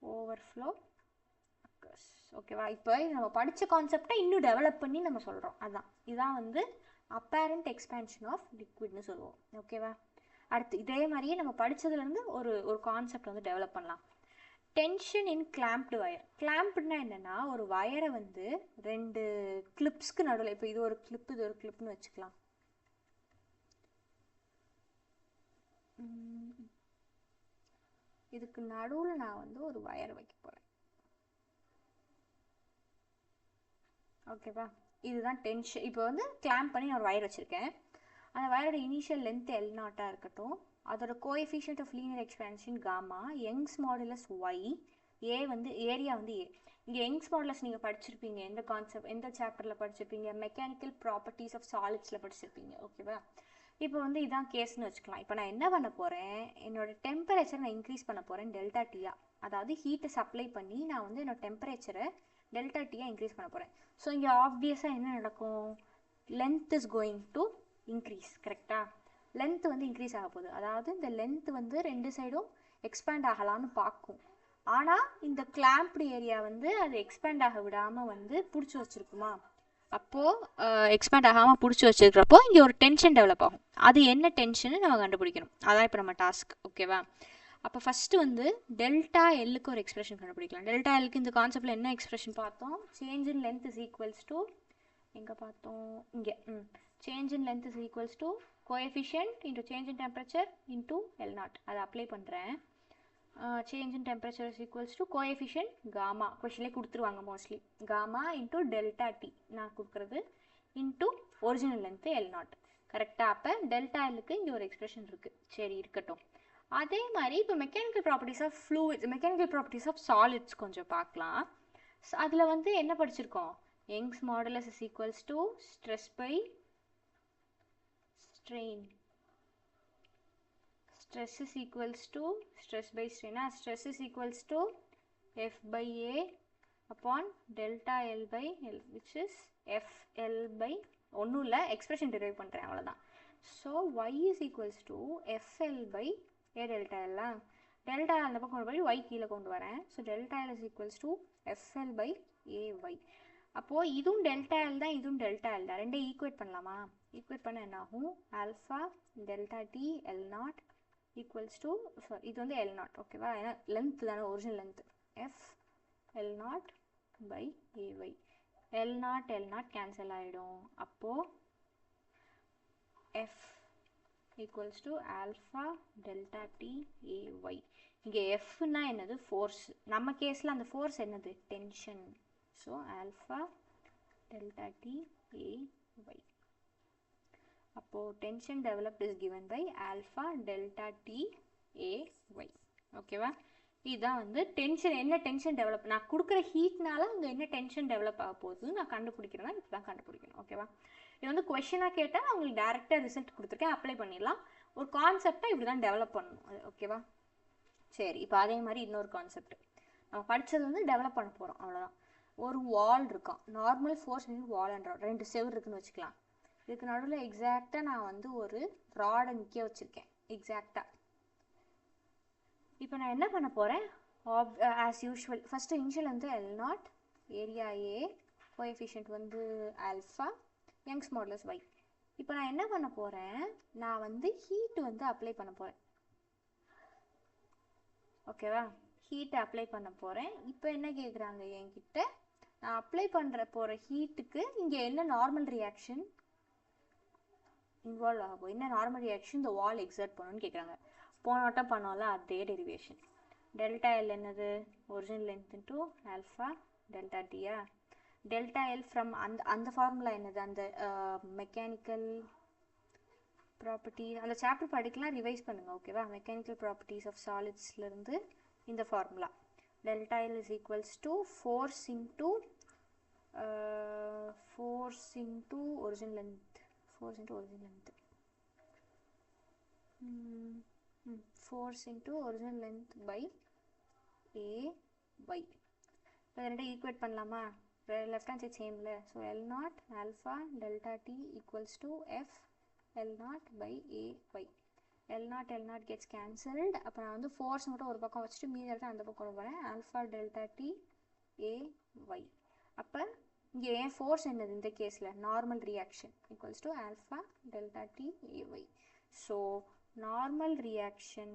Speaker 1: overflow occurs. ஓகேவா? இப்போ நம்ம படித்த கான்செப்டை இன்னும் டெவலப் பண்ணி நம்ம சொல்கிறோம். இதுதான் வந்து அப்பேரண்ட் எக்ஸ்பேன்ஷன் ஆஃப் லிக்விட்னு சொல்லுவோம். ஓகேவா? அடுத்து இதே மாதிரியே நம்ம படித்ததுலேருந்து ஒரு கான்செப்ட் வந்து டெவலப் பண்ணலாம். டென்ஷன் இன் கிளாம்ப்டு வயர். கிளாம்ப்டுனா என்னென்னா ஒரு வயரை வந்து 2 கிளிப்ஸ்க்கு நடுவில், இப்போ இது ஒரு கிளிப் இது ஒரு கிளிப்னு வச்சுக்கலாம். இதுக்கு நடுவில் நான் வந்து ஒரு வயர் வைக்க போகிறேன். ஓகேவா? இதுதான் டென்ஷன். இப்போ வந்து கிளாம்ப் பண்ணி நான் ஒரு வயர் வச்சுருக்கேன். அந்த வயரோட இனிஷியல் லென்த் L0 இருக்கட்டும். அதோட coefficient of linear expansion gamma, Young's modulus Y, A வந்து ஏரியா வந்து ஏ. இங்கே யங்ஸ் மாடுலஸ் நீங்கள் படிச்சிருப்பீங்க. எந்த கான்செப்ட் எந்த சாப்டரில் படிச்சிருப்பீங்க? மெக்கானிக்கல் ப்ராப்பர்ட்டிஸ் ஆஃப் சாலிட்ஸில் படிச்சிருப்பீங்க. ஓகேவா? இப்போ வந்து இதான் கேஸ்ன்னு வச்சுக்கலாம். இப்போ நான் என்ன பண்ண போகிறேன்? என்னோட டெம்பரேச்சர் நான் இன்க்ரீஸ் பண்ண போகிறேன் டெல்டா டியா. அதாவது ஹீட்டை சப்ளை பண்ணி நான் வந்து என்னோட டெம்பரேச்சரை டெல்டா டியா இன்க்ரீஸ் பண்ண போகிறேன். ஸோ இங்கே ஆப்வியஸாக என்ன நடக்கும்? Length is going to increase. கரெக்டாக? லென்த் வந்து இன்க்ரீஸ் ஆக போகுது. அதாவது இந்த லென்த் வந்து 2 சைடும் எக்ஸ்பேண்ட் ஆகலான்னு பார்க்கும். ஆனால் இந்த கிளாம்ப்டு ஏரியா வந்து அது எக்ஸ்பேண்ட் ஆக விடாமல் வந்து பிடிச்சி வச்சுருக்குமா? அப்போது எக்ஸ்பேண்ட் ஆகாமல் பிடிச்சி வச்சுருக்கிறப்போ இங்கே ஒரு டென்ஷன் டெவலப் ஆகும். அது என்ன டென்ஷன்னு நம்ம கண்டுபிடிக்கணும். அதான் இப்போ நம்ம டாஸ்க். ஓகேவா? அப்போ ஃபஸ்ட்டு வந்து டெல்டா எல்லுக்கு ஒரு எக்ஸ்பிரஷன் கண்டுபிடிக்கலாம். டெல்டா எல்லுக்கு இந்த கான்செப்டில் என்ன எக்ஸ்பிரஷன் பார்த்தோம்? Change in length is equals to, எங்கே பார்த்தோம்? இங்கே. Change in length is equals to coefficient into change in temperature into L naught. அதை அப்ளை பண்ணுறேன். Change in temperature is equals to coefficient gamma, கொஷின்லேயே கொடுத்துருவாங்க mostly, gamma into delta T நான் கொடுக்குறது into original length L naught. கரெக்டாக? அப்போ delta எல்லுக்கு இங்கே ஒரு எக்ஸ்பிரஷன் இருக்குது. சரி, இருக்கட்டும். அதே மாதிரி இப்போ mechanical properties of fluids, mechanical properties of solids கொஞ்சம் பார்க்கலாம். அதில் வந்து என்ன படிச்சிருக்கோம்? Young's modulus is equals to stress by strain. Stress is equals to stress by strain. Stress is equals to F by A upon delta L by L, which is FL by ஒன்றும் இல்லை, expression drive பண்ணுறேன், அவ்வளோதான். So y is equals to FL by A delta L. Delta அந்த பக்கம் கொண்டு போய் y கீழே கொண்டு வரேன். So delta L is equals to FL by AY. அப்போது இதுவும் டெல்டா எல் தான், இதுவும் டெல்டா எல் தான். ரெண்டே ஈக்குவேட் பண்ணலாமா? ஈக்குவேட் பண்ண என்ன ஆகும்? Alpha delta T L naught equals to, இது வந்து எல் நாட். ஓகேவா? ஏன்னா லென்த் தானே, original length. F L naught by AY. L naught cancel ஆகிடும். அப்போது F equals to alpha delta T AY. இங்கே எஃப்னா என்னது? ஃபோர்ஸ். நம்ம கேஸில் அந்த ஃபோர்ஸ் என்னது? Tension. So alpha delta T AY. அப்போது tension developed is given by alpha delta T AY. ஓகேவா? இதுதான் வந்து டென்ஷன். என்ன டென்ஷன் டெவலப், நான் கொடுக்குற ஹீட்னால அங்கே என்ன டென்ஷன் டெவலப் ஆக போகுது நான் கண்டுபிடிக்கிறேன்னா இப்படி தான் கண்டுபிடிக்கணும். ஓகேவா? இது வந்து கொஷனாக கேட்டால் நான் உங்களுக்கு டேரெக்டாக ரிசல்ட் கொடுத்துருக்கேன், அப்ளை பண்ணிடலாம். ஒரு கான்செப்டாக இப்படி தான் டெவலப் பண்ணணும் அது. ஓகேவா? சரி, இப்போ அதே மாதிரி இன்னொரு கான்செப்ட் நம்ம படித்தது வந்து டெவலப் பண்ண போகிறோம், அவ்வளோதான். ஒரு வால் இருக்கான், normal force wall and rod, ரெண்டு செவர் இருக்குன்னு வச்சுக்கலாம். இதுக்கு நடுவில் எக்ஸாக்டாக நான் வந்து ஒரு ராடை நிற்க வச்சுருக்கேன், எக்ஸாக்டாக. இப்போ நான் என்ன பண்ண போகிறேன்? ஆஸ் யூஷுவல் ஃபஸ்ட்டு இனிஷியல் வந்து L not, area A, coefficient வந்து ஆல்ஃபா, யங்ஸ் மாடுலஸ் ஒய். இப்போ நான் என்ன பண்ண போகிறேன்? நான் வந்து ஹீட் வந்து அப்ளை பண்ண போகிறேன். ஓகேவா? ஹீட்டை அப்ளை பண்ண போகிறேன். இப்போ என்ன கேட்குறாங்க என்கிட்ட? நான் அப்ளை போகிற ஹீட்டுக்கு இங்கே என்ன நார்மல் ரியாக்ஷன் இன்வால்வ் ஆகும்? என்ன நார்மல் ரியாக்ஷன் இந்த வால் எக்ஸர்ட் பண்ணணும்னு கேட்குறாங்க. போன வட்டம் பண்ணோம்ல அதே டெரிவேஷன். டெல்டா எல் என்னது? Original length into alpha delta டியா. டெல்டா எல் ஃப்ரம் அந்த ஃபார்முலா என்னது? அந்த மெக்கானிக்கல் ப்ராப்பர்ட்டி அந்த சாப்டர் படிக்கலாம், ரிவைஸ் பண்ணுங்கள். ஓகேவா? மெக்கானிக்கல் ப்ராப்பர்ட்டிஸ் ஆஃப் சாலிட்ஸ்லேருந்து இந்த formula delta L is equals to force into original length. Force into original length. Force into original length by A by. இப்போ ரெண்டு ஈக்குவேட் பண்ணலாமா? லெஃப்ட் ஹேண்ட் சைட் சேம்ல. So L naught alpha delta T equals to F L naught by A Y. L naught gets cancelled. அப்போ நான் வந்து force மட்டும் ஒரு பக்கம் வச்சுட்டு மீதி இடத்துல அந்த பக்கம் கொண்டு போகிறேன். Alpha delta T A Y. அப்போ இங்கே ஏன் ஃபோர்ஸ் என்னது? இந்த கேஸில் normal reaction equals to alpha delta T AY. So normal reaction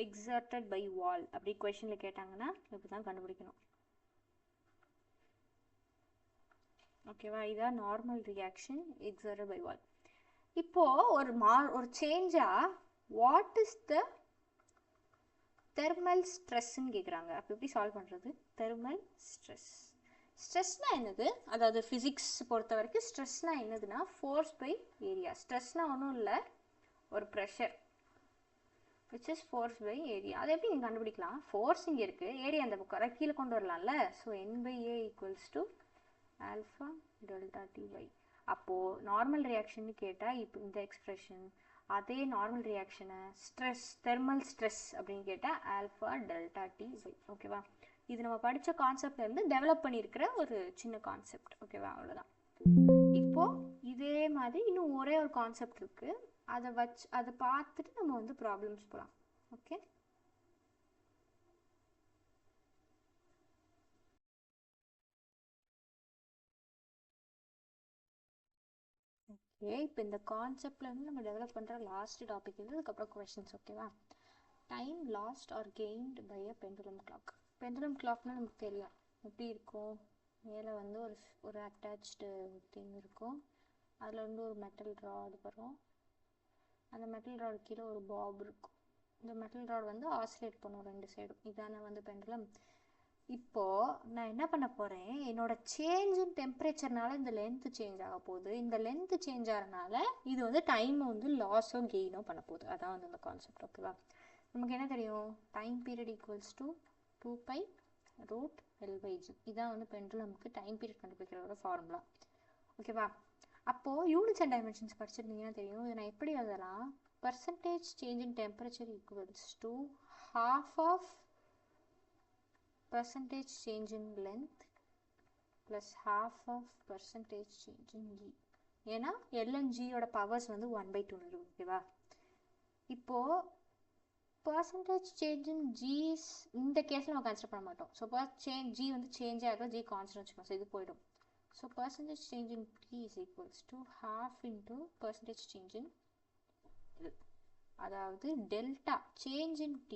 Speaker 1: exerted by wall அப்படி கொஷனில் கேட்டாங்கன்னா இப்படி தான் கண்டுபிடிக்கணும். ஓகேவா? இதான் normal reaction exerted by wall. இப்போது ஒரு சேஞ்சாக வாட் இஸ் த தெர்மல் ஸ்ட்ரெஸ்ன்னு கேட்குறாங்க. அப்போ எப்படி சால்வ் பண்ணுறது? Thermal stress. ஸ்ட்ரெஸ்னால் என்னது? அதாவது ஃபிசிக்ஸ் பொறுத்த வரைக்கும் ஸ்ட்ரெஸ்னால் என்னதுன்னா ஃபோர்ஸ் பை ஏரியா. ஸ்ட்ரெஸ்னால் ஒன்றும் இல்லை, ஒரு pressure which is force by area. அதை எப்படி நீங்கள் கண்டுபிடிக்கலாம்? ஃபோர்ஸ் இங்கே இருக்குது, ஏரியா அந்த பக்கம் கீழே கொண்டு வரலாம்ல. So N by A equals to alpha delta T Y. அப்போது நார்மல் ரியாக்ஷன்னு கேட்டால் இப்போ இந்த எக்ஸ்ப்ரெஷன், அதே நார்மல் ரியாக்ஷனை ஸ்ட்ரெஸ் தெர்மல் ஸ்ட்ரெஸ் அப்படின்னு கேட்டால் ஆல்ஃபா டெல்டா டி ஒய். ஓகேவா? இது நம்ம படித்த கான்செப்ட்லேருந்து டெவலப் பண்ணியிருக்கிற ஒரு சின்ன கான்செப்ட். ஓகேவா? அவ்வளோதான். இப்போது இதே மாதிரி இன்னும் ஒரே ஒரு கான்செப்ட் இருக்குது, அதை பார்த்துட்டு நம்ம வந்து ப்ராப்ளம்ஸ் போகலாம். ஓகே. இப்போ இந்த கான்செப்ட்ல இருந்து நம்ம டெவலப் பண்ணுற லாஸ்ட் டாபிக் இது, அதுக்கப்புறம் கொஷின்ஸ். ஓகேவா? Time lost or gained by a pendulum clock. Pendulum கிளாக்னா நமக்கு தெரியும் எப்படி இருக்கும். மேலே வந்து ஒரு அட்டாச்டு திங் இருக்கும், அதில் வந்து ஒரு மெட்டல் ராட் வரும், அந்த மெட்டல் ராடு கீழே ஒரு பாப் இருக்கும். இந்த மெட்டல் ராட் வந்து ஆசிலேட் பண்ணும் ரெண்டு சைடும். இதான வந்து பெண்டுலம். இப்போது நான் என்ன பண்ண போகிறேன், என்னோட சேஞ்ச் இன் டெம்பரேச்சர்னால இந்த லென்த்து சேஞ்ச் ஆக போகுது. இந்த லென்த்து சேஞ்ச் ஆகிறனால இது வந்து டைமை வந்து லாஸோ கெயினோ பண்ண போகுது. அதான் வந்து இந்த கான்செப்ட். ஓகேவா? நமக்கு என்ன தெரியும், time period equals to 2π√L/G. இதான் வந்து பெண்டுலமுக்கு டைம் பீரியட் கண்டுபிடிக்கிறதோட ஃபார்முலா. ஓகேவா? அப்போது யூனிட்ஸ் அண்ட் டைமென்ஷன்ஸ் படிச்சிருந்தீங்கன்னா தெரியும். இதை நான் எப்படி எழுதலாம், percentage change in temperature equals to half of percentage change in length plus half of percentage change in G. ஏன்னா L and G யோட பவர்ஸ் வந்து 1/2 இருக்கு. ஓகேவா? இப்போது பர்சன்டேஜ் சேஞ்ச் இன் ஜிஸ் இந்த கேஸில் நம்ம கன்சிடர் பண்ண மாட்டோம். ஸோ ஜி வந்து சேஞ்ச் ஆகிடும், ஜி கான்ஸ்டன்ட் வச்சுக்கோம். ஸோ இது போயிடும். So percentage change in T is equals to half into percentage change in L. அதாவது delta change in T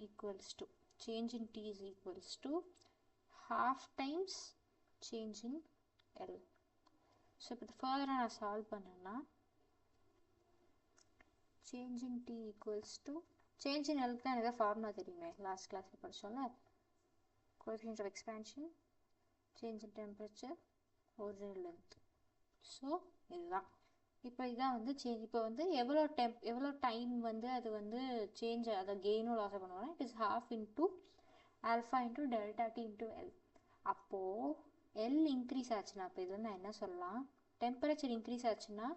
Speaker 1: equals to change in T is equals to half times change in L. So இப்போ further நான் solve பண்ணேன்னா change in T equals to change in L தான் எனக்கு formula தெரியுமே, last கிளாஸில் படித்தோம்ல. coefficient of expansion, change in temperature, original length. So இதுதான். இப்போ இதான் வந்து சேஞ்ச். இப்போ வந்து எவ்வளோ டைம் வந்து அது வந்து சேஞ்ச், அதை கெயினோ லாஸோ பண்ணுவோம்னா it is half into alpha into delta T into L. அப்போது L இன்க்ரீஸ் ஆச்சுன்னா, அப்போ இது வந்து நான் என்ன சொல்லலாம், டெம்பரேச்சர் இன்க்ரீஸ் ஆச்சுன்னா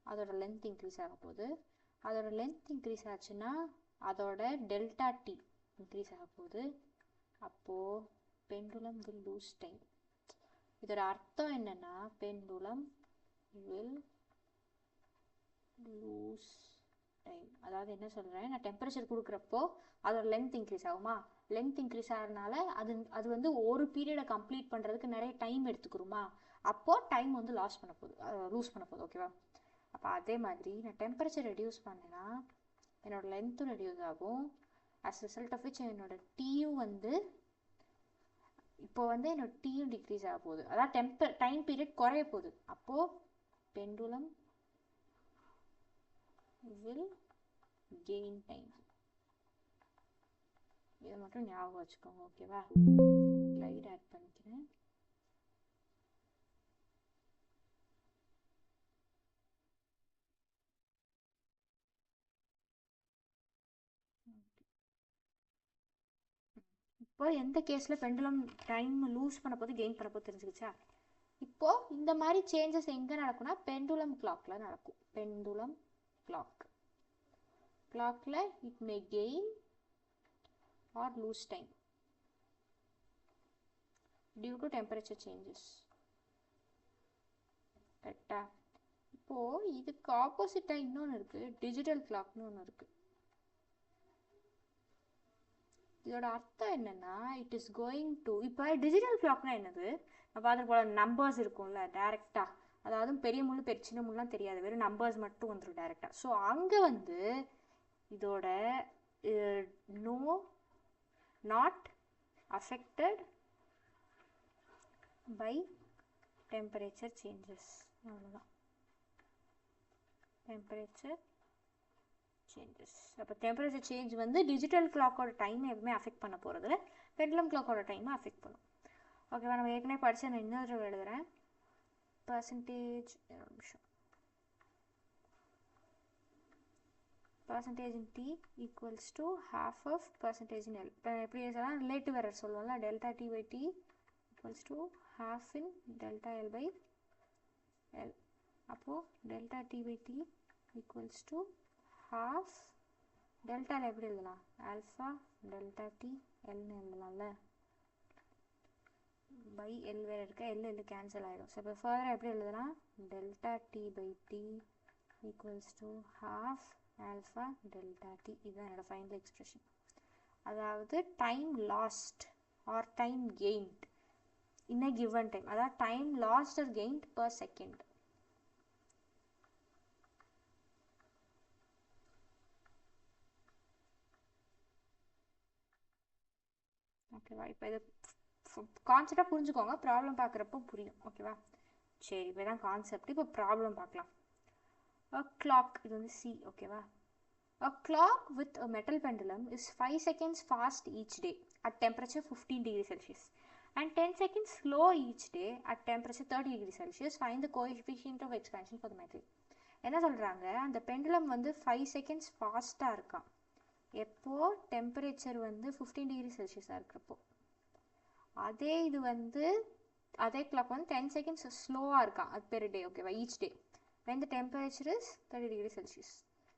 Speaker 1: அதோட லென்த் இன்க்ரீஸ் ஆக போகுது. அதோட லென்த் இன்க்ரீஸ் ஆச்சுன்னா அதோட டெல்டா T இன்க்ரீஸ் ஆக போகுது. அப்போது பெண்டுலம் வில் லூஸ் டைம். இதோட அர்த்தம் என்னென்னா, பெண்டுலம் வில் லூஸ் டைம். அதாவது என்ன சொல்கிறேன், நான் டெம்பரேச்சர் கொடுக்குறப்போ அதோட லென்த் இன்க்ரீஸ் ஆகுமா, லென்த் இன்க்ரீஸ் ஆகிறதுனால அது வந்து ஒரு பீரியடை கம்ப்ளீட் பண்ணுறதுக்கு நிறைய டைம் எடுத்துக்கிறோமா, அப்போது டைம் வந்து லூஸ் பண்ண போகுது. ஓகேவா? அப்போ அதே மாதிரி நான் டெம்பரேச்சர் ரெடியூஸ் பண்ணேன்னா என்னோடய லென்த்தும் ரெடியூஸ் ஆகும். அஸ் ரிசல்ட் ஆஃப் விச் என்னோட டீயும் வந்து இப்போ வந்து என்னோட டீயும் டிக்ரீஸ் ஆக போகுது. அதாவது டைம் பீரியட் குறைய போகுது. அப்போது பெண்டுலம் will gain time. இதை மட்டும் ஞாபகம் வச்சுக்கோங்க. ஓகேவா? ஸ்லைட் ஆட் பண்ணிக்கிறேன். இப்போ எந்த கேஸில் பெண்டுலம் டைம் லூஸ் பண்ண போது கெயின் பண்ண போது தெரிஞ்சுக்கிச்சா? இப்போது இந்த மாதிரி சேஞ்சஸ் எங்கே நடக்கும்னா பெண்டுலம் கிளாக்கில் நடக்கும். பெண்டுலம் கிளாக்கில் it may gain or lose time due to temperature changes. கரெக்டா? இப்போது இதுக்கு ஆப்போசிட்டாக இன்னொன்று இருக்குது, டிஜிட்டல் கிளாக்னு ஒன்று இருக்குது. இதோட அர்த்தம் என்னென்னா, இட் இஸ் கோயிங் டு, இப்போ டிஜிட்டல் கிளாக்னா என்னது, நான் பார்த்துட்டு போல நம்பர்ஸ் இருக்கும்ல டைரெக்டாக, அதாவது பெரிய முள்ளு சின்ன முள்ளாம் தெரியாது, வெறும் நம்பர்ஸ் மட்டும் வந்துடும் டைரெக்டாக. ஸோ அங்கே வந்து இதோட not affected by temperature changes. அவ்வளோதான், டெம்பரேச்சர் சேஞ்சஸ். அப்போ டெம்பரேச்சர் சேஞ்ச் வந்து டிஜிட்டல் கிளாக்கோட டைமை எதுவுமே அஃபெக்ட் பண்ண போகிறதில்ல, பெண்டுலம் கிளாக்கோட டைமை அஃபெக்ட் பண்ணும். ஓகேவா? நம்ம ஏற்கனவே படித்து நான் இன்னொரு எழுதுகிறேன். Percentage percentage in T equals to half of percentage in L. இப்போ எப்படி சொல்லலாம், ரிலேட்டிவ் எரர் சொல்லுவோம்ல, delta T by T equals to half in delta L by L. அப்போது delta T by T equals to half delta L எப்படி எழுதலாம், alpha delta T Lன்னு எழுதலாம்ல, by L வேறு இருக்க, L cancel ஆகிடும். ஸோ இப்போ ஃபர்தராக எப்படி எழுதலாம், delta T by T equals to half alpha delta T. இதுதான் என்னோட ஃபைனல் எக்ஸ்பிரஷன். அதாவது time lost or time gained in a given time, அதாவது time lost or gained per second. ஓகேவா? இப்போ இது கான்செப்டாக புரிஞ்சுக்கோங்க, ப்ராப்ளம் பார்க்குறப்போ புரியும். ஓகேவா? சரி, இப்போ தான் கான்செப்ட். இப்போ ப்ராப்ளம் பார்க்கலாம். A clock, இது வந்து C. ஓகேவா? A clock with a metal pendulum is 5 seconds fast each day at temperature 15 degrees Celsius and 10 seconds slow each day at temperature 30 degrees Celsius. Find the coefficient of expansion for the metal. என்ன சொல்கிறாங்க, அந்த pendulum வந்து 5 seconds ஃபாஸ்ட்டாக இருக்கான். எப்போ temperature வந்து 15 degree செல்சியஸாக இருக்கிறப்போ. அதே இது வந்து அதே கிளாக் வந்து 10 seconds ஸ்லோவாக இருக்கான் அது பெர் டே. ஓகேவா? Each day when the temperature is 30 degrees Celsius.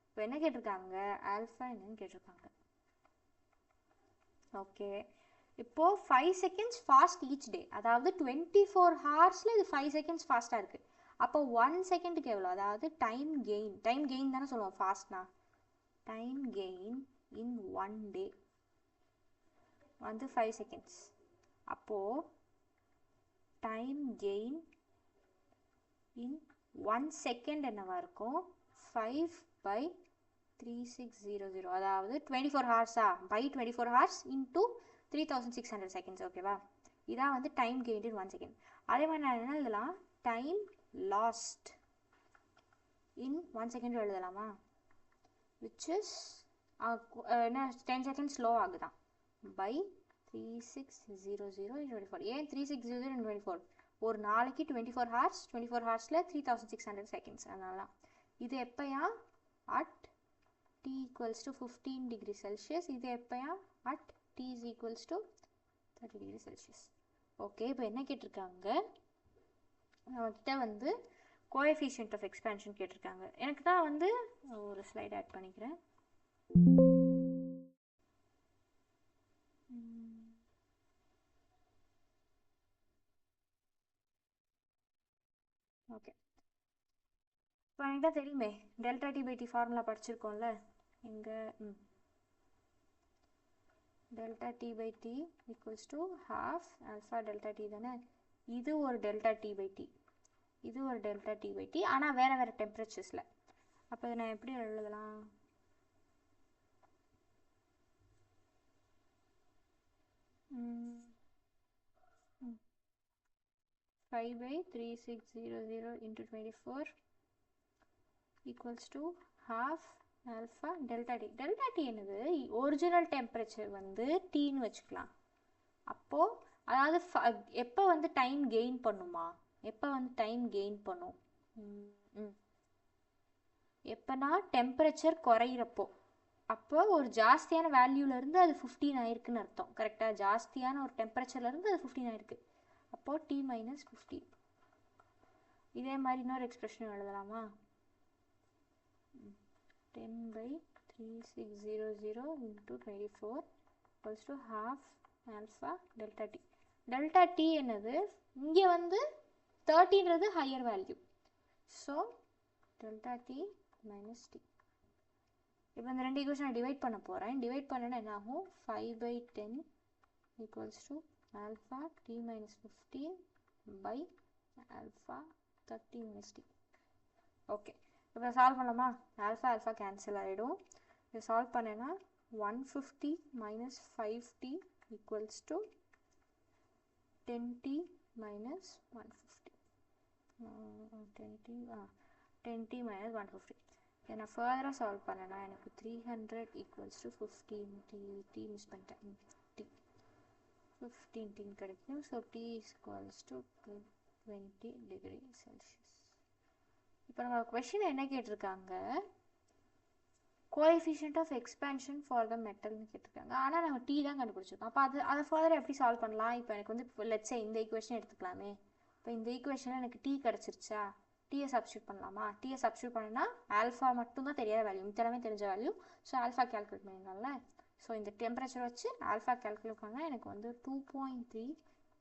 Speaker 1: இப்போ என்ன கேட்டிருக்காங்க, ஆல்ஃபா என்னன்னு கேட்டிருக்காங்க. ஓகே, இப்போது 5 seconds ஃபாஸ்ட் ஈச் டே, அதாவது 24 hours இது 5 seconds ஃபாஸ்ட்டாக இருக்குது. அப்போ 1 செகண்டுக்கு எவ்வளோ, அதாவது டைம் கெயின் தானே சொல்லுவோம் ஃபாஸ்ட்னா. டைம் கெயின் இன் 1 day வந்து 5 seconds. அப்போது டைம் கெயின் இன் 1 second என்னவா இருக்கும், 5/3600, அதாவது 24 ஹார்ஸா பை 24 hours இன்டூ 3600 செகண்ட்ஸ். ஓகேவா? இதான் வந்து டைம் கெயின் இன் 1 second. அதே மாதிரி நான் என்ன எழுதலாம், டைம் லாஸ்ட் இன் 1 second எழுதலாமா, விச் இஸ் என்ன 10 seconds ஸ்லோ ஆகுதான் பை 3600 24. ஏன் 3600 24, ஒரு நாளைக்கு 24 hours, 24 ஹார்ஸில் 3600 செகண்ட்ஸ். அதனால இது எப்போயா at t equals to 15 degree Celsius, இது எப்போயா at t is equals to 30 degree Celsius. Okay, இப்போ என்ன கேட்டிருக்காங்க, நம்மக்கிட்ட வந்து கோஎஃபிஷியன்ட் ஆஃப் எக்ஸ்பேன்ஷன் கேட்டிருக்காங்க. எனக்கு தான் வந்து ஒரு ஸ்லைட் ஆட் பண்ணிக்கிறேன். ஓகே, இப்போ எனக்கு தான் தெரியுமே, delta T by T formula படிச்சிருக்கோம்ல. இங்கே delta T by T equals to half alpha delta T தானே. இது ஒரு டெல்டா டி பை டி, இது ஒரு டெல்டா டி பை டி, ஆனால் வேறு வேறு டெம்பரேச்சர்ஸில். அப்போ இதை நான் எப்படி எழுதலாம், 5/3600 into 24 equals to half alpha delta t. delta t என்னது, ஒரிஜினல் டெம்பரேச்சர் வந்து டீன்னு வச்சுக்கலாம். அப்போது அதாவது எப்போ வந்து டைம் கெயின் பண்ணுமா, எப்போ வந்து டைம் கெயின் பண்ணும், எப்போனா டெம்பரேச்சர் குறையிறப்போ. அப்போ ஒரு ஜாஸ்தியான வேல்யூலேருந்து அது 15 ஆயிருக்குன்னு அர்த்தம். கரெக்டாக, ஜாஸ்தியான ஒரு டெம்பரேச்சர்லேருந்து அது 15 ஆயிருக்கு. அப்போது t மைனஸ் 15. இதே மாதிரி இன்னொரு எக்ஸ்பிரஷன் எழுதலாமா, 10/3600 into 24 equals to half alpha delta t. delta t என்னது, இங்கே வந்து 30ன்றது higher value. So delta t minus t. இப்போ இந்த ரெண்டு ஈக்குவேஷனை டிவைட் பண்ண போகிறேன். டிவைட் பண்ணனா என்ன ஆகும், 5/10 equals to alpha t minus 15 by alpha 30 minus t. Okay, இப்போ சால்வ் பண்ணலாமா, ஆல்ஃபா ஆல்ஃபா கேன்சல் ஆகிடும். இதை சால்வ் பண்ணேன்னா 150 minus 5t equals to 10t minus 150. 10t minus 150. இதை நான் ஃபர்தராக சால்வ் பண்ணேன்னா எனக்கு 300 equals to 15t. t miss பண்ணிட்டேன், t 15t கிடைக்கும். So t equals to 20 degree Celsius. இப்போ நம்ம கொஷின் என்ன கேட்டிருக்காங்க, coefficient of expansion for the மெட்டல்னு கேட்டிருக்காங்க. ஆனால் நம்ம டி தான் கண்டுபிடிச்சிருக்கோம். அப்போ அதை ஃபர்தர் எப்படி சால்வ் பண்ணலாம், இப்போ எனக்கு வந்து லெட்ஸே இந்த ஈக்குவேஷன் எடுத்துக்கலாமே. இப்போ இந்த ஈக்குவேஷனில் எனக்கு டி கிடச்சிருச்சா, டீயை சப்ஸ்டியூட் பண்ணலாமா. டீயை சப்ஸ்டியூட் பண்ணினா ஆல்ஃபா மட்டும்தான் தெரியாத வேல்யூ, மித்தெல்லாமே தெரிஞ்ச வேல்யூ. ஸோ ஆல்ஃபா கேல்குலேட் பண்ணிடலாம்ல. ஸோ இந்த டெம்பரேச்சர் வச்சு ஆல்ஃபா கேல்குலேட் பண்ணால் எனக்கு வந்து 2.3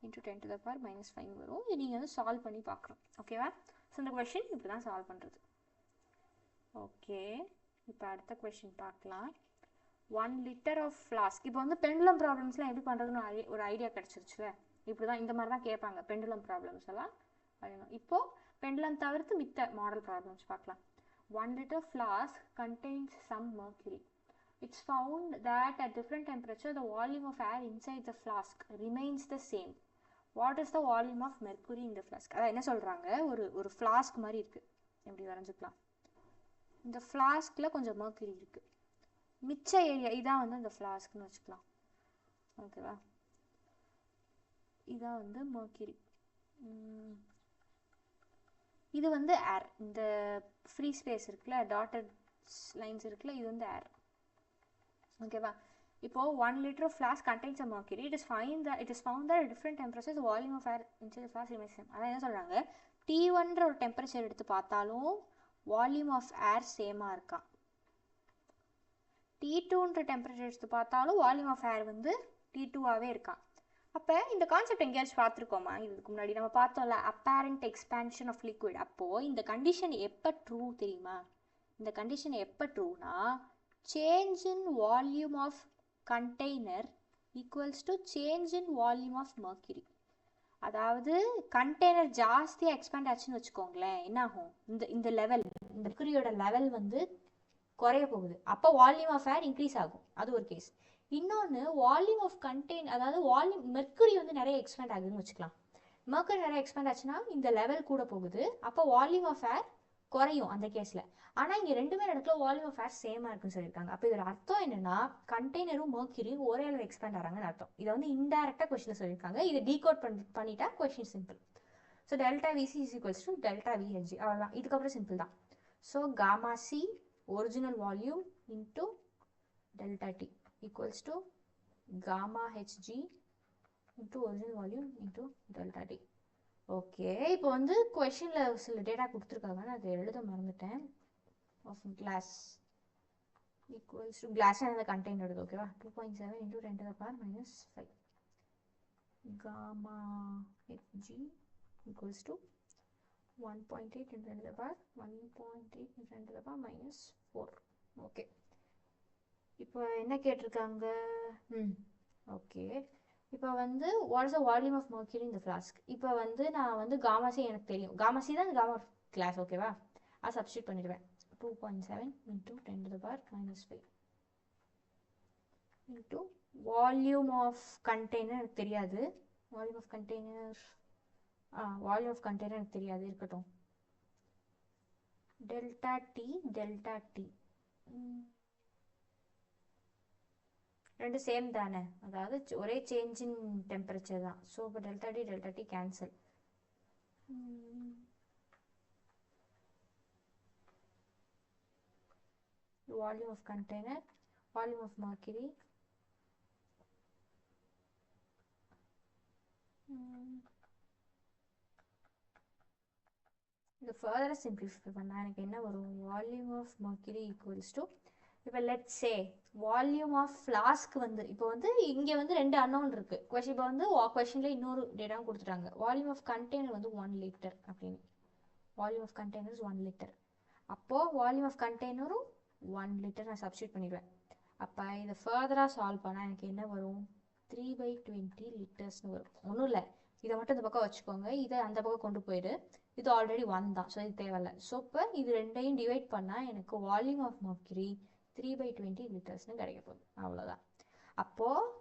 Speaker 1: into 10 to the power minus 5 வரும். இது நீங்கள் வந்து சால்வ் பண்ணி பார்க்குறோம். ஓகேவா? ஸோ இந்த கொஷின் இப்படி தான் சால்வ் பண்ணுறது. ஓகே, இப்போ அடுத்த கொஷின் பார்க்கலாம். 1 liter ஆஃப் ஃப்ளாஸ்க். இப்போ வந்து பெண்டுலம் ப்ராப்ளம்ஸ்லாம் எப்படி பண்ணுறதுன்னு ஒரு ஐடியா கிடச்சிருச்சுல. இப்படி தான், இந்த மாதிரி தான் கேட்பாங்க பெண்டுலம் ப்ராப்ளம்ஸ் எல்லாம். இப்போது பெண்டுலம் தவிர்த்து மித்த மாடல் ப்ராப்ளம்ஸ் பார்க்கலாம். 1 liter flask contains some mercury. It's found that at different temperature the volume of air inside the flask remains the same. What is the volume of mercury in the flask? அதான் என்ன சொல்கிறாங்க, ஒரு flask மாதிரி இருக்குது, எப்படி வரைஞ்சிக்கலாம். இந்த ஃப்ளாஸ்கில் கொஞ்சம் mercury இருக்குது, மிச்ச ஏரியா இதான் வந்து அந்த ஃப்ளாஸ்க்னு வச்சுக்கலாம். ஓகேவா, இதான் வந்து mercury. இது வந்து ஏர். இந்த ஃப்ரீ ஸ்பேஸ் இருக்குல்ல, டாட்டட் லைன்ஸ் இருக்குல்ல, இது வந்து ஏர். ஓகேவா, இப்போ 1 liter of flask contains a mercury. It is found that at different temperatures the volume of air inside the flask remains same. அதான் என்ன சொல்கிறாங்க, T1 ஒரு டெம்பரேச்சர் எடுத்து பார்த்தாலும் வால்யூம் ஆஃப் ஏர் சேமாக இருக்கான். T2 டெம்பரேச்சர் எடுத்து பார்த்தாலும் வால்யூம் ஆஃப் ஏர் வந்து T2ஆகவே இருக்கான். அப்போ இந்த கான்செப்ட் எங்கேயாச்சும் பார்த்துருக்கோமா? இதுக்கு முன்னாடி நம்ம பார்த்தோம்ல, அப்பேரண்ட் எக்ஸ்பேன்ஷன் ஆஃப் லிக்விட். அப்போது இந்த கண்டிஷன் எப்போ ட்ரூ தெரியுமா? இந்த கண்டிஷன் எப்போ ட்ரூனா, change in volume of container equals to change in volume of mercury. அதாவது கண்டெய்னர் ஜாஸ்தியாக எக்ஸ்பேண்ட் ஆச்சுன்னு வச்சுக்கோங்களேன், என்ன ஆகும், இந்த லெவல், இந்த mercuryயோட லெவல் வந்து குறைய போகுது. அப்போ வால்யூம் ஆஃப் ஏர் இன்க்ரீஸ் ஆகும், அது ஒரு கேஸ். இன்னொன்று வால்யூம் ஆஃப் அதாவது வால்யூம் மெர்க்குரி வந்து நிறைய எக்ஸ்பேண்ட் ஆகுதுன்னு வச்சுக்கலாம். மெர்க்குரி நிறைய எக்ஸ்பேண்ட் ஆச்சுன்னா இந்த லெவல் கூட போகுது, அப்போ வால்யூம் ஆஃப் ஏர் குறையும் அந்த கேஸில். ஆனால் இங்கே ரெண்டுமே இடத்துல வால்யூம் ஆஃப் ஏர் சேமாக இருக்குன்னு சொல்லியிருக்காங்க. அப்போ இதோட அர்த்தம் என்னன்னா, கண்டெய்னரும் மெர்க்குரியும் ஒரே அளவு எக்ஸ்பேண்ட் ஆகிறாங்கன்னு அர்த்தம். இதை வந்து இன்டைரக்டாக கொஸ்டினில் சொல்லியிருக்காங்க. இதை டீகோட் பண்ணிட்டா question simple. So delta VC is equals to delta VHg, அவ்வளோதான். இதுக்கப்புறம் சிம்பிள் தான். So gamma C original volume into delta T equals to gamma Hg into original volume into delta T. Okay, இப்போ வந்து கொஷனில் சில data கொடுத்துருக்காங்க, நான் அதை எழுத மறந்துட்டேன். Of glass equals to glass அந்த கண்டெய்னர் எடுத்து, ஓகேவா, 2.7 into 10 to the power minus 5 gamma Hg equals to 1.8 into 10 to the power 1.8 into 10 to the power minus 4. Okay, இப்போ என்ன கேட்டிருக்காங்க? ஓகே, இப்போ வந்து what is the volume of mercury in the flask. இப்போ வந்து நான் வந்து காமாசி எனக்கு தெரியும், காமாசி தான் காமா கிளாஸ், ஓகேவா, அதை சப்ஸ்டியூட் பண்ணிடுவேன். 2.7 into 10 to the power minus 5 into volume of container எனக்கு தெரியாது, வால்யூம் ஆஃப் கண்டெய்னர் எனக்கு தெரியாது, இருக்கட்டும். டெல்டா டி ரெண்டு சேம் தானே, அதாவது ஒரே சேஞ்ச் இன் டெம்பரேச்சர் தான். ஸோ இப்போ delta T cancel. Volume of container, volume of mercury, இது ஃபர்தராக சிம்பிளிஃபை பண்ணால் எனக்கு என்ன வரும், volume of mercury equals to, இப்போ let's say volume of flask வந்து, இப்போ வந்து இங்கே வந்து ரெண்டு அன்னோன் இருக்குது கொஷின். இப்போ வந்து கொஷினில் இன்னொரு டேட்டாவும் கொடுத்துட்டாங்க, வால்யூம் ஆஃப் கண்டெய்னர் வந்து 1 liter அப்படின்னு. Volume of container 1 liter. அப்போது வால்யூம் ஆஃப் கண்டெய்னரும் 1 liter நான் சப்ஸ்டியூட் பண்ணிடுவேன். அப்போ இதை ஃபர்தராக சால்வ் பண்ணால் எனக்கு என்ன வரும், 3/20 லிட்டர்ஸ்னு வரும். ஒன்றும் இல்லை, இதை மட்டும் இந்த பக்கம் வச்சுக்கோங்க, இதை அந்த பக்கம் கொண்டு போயிடு. இது ஆல்ரெடி 1 தான், ஸோ இது தேவையில்லை. ஸோ இப்போ இது ரெண்டையும் டிவைட் பண்ணால் எனக்கு வால்யூம் ஆஃப் mercury 3/20 லிட்டர்ஸ்னு கிடைக்க போகுது, அவ்வளோதான். அப்போது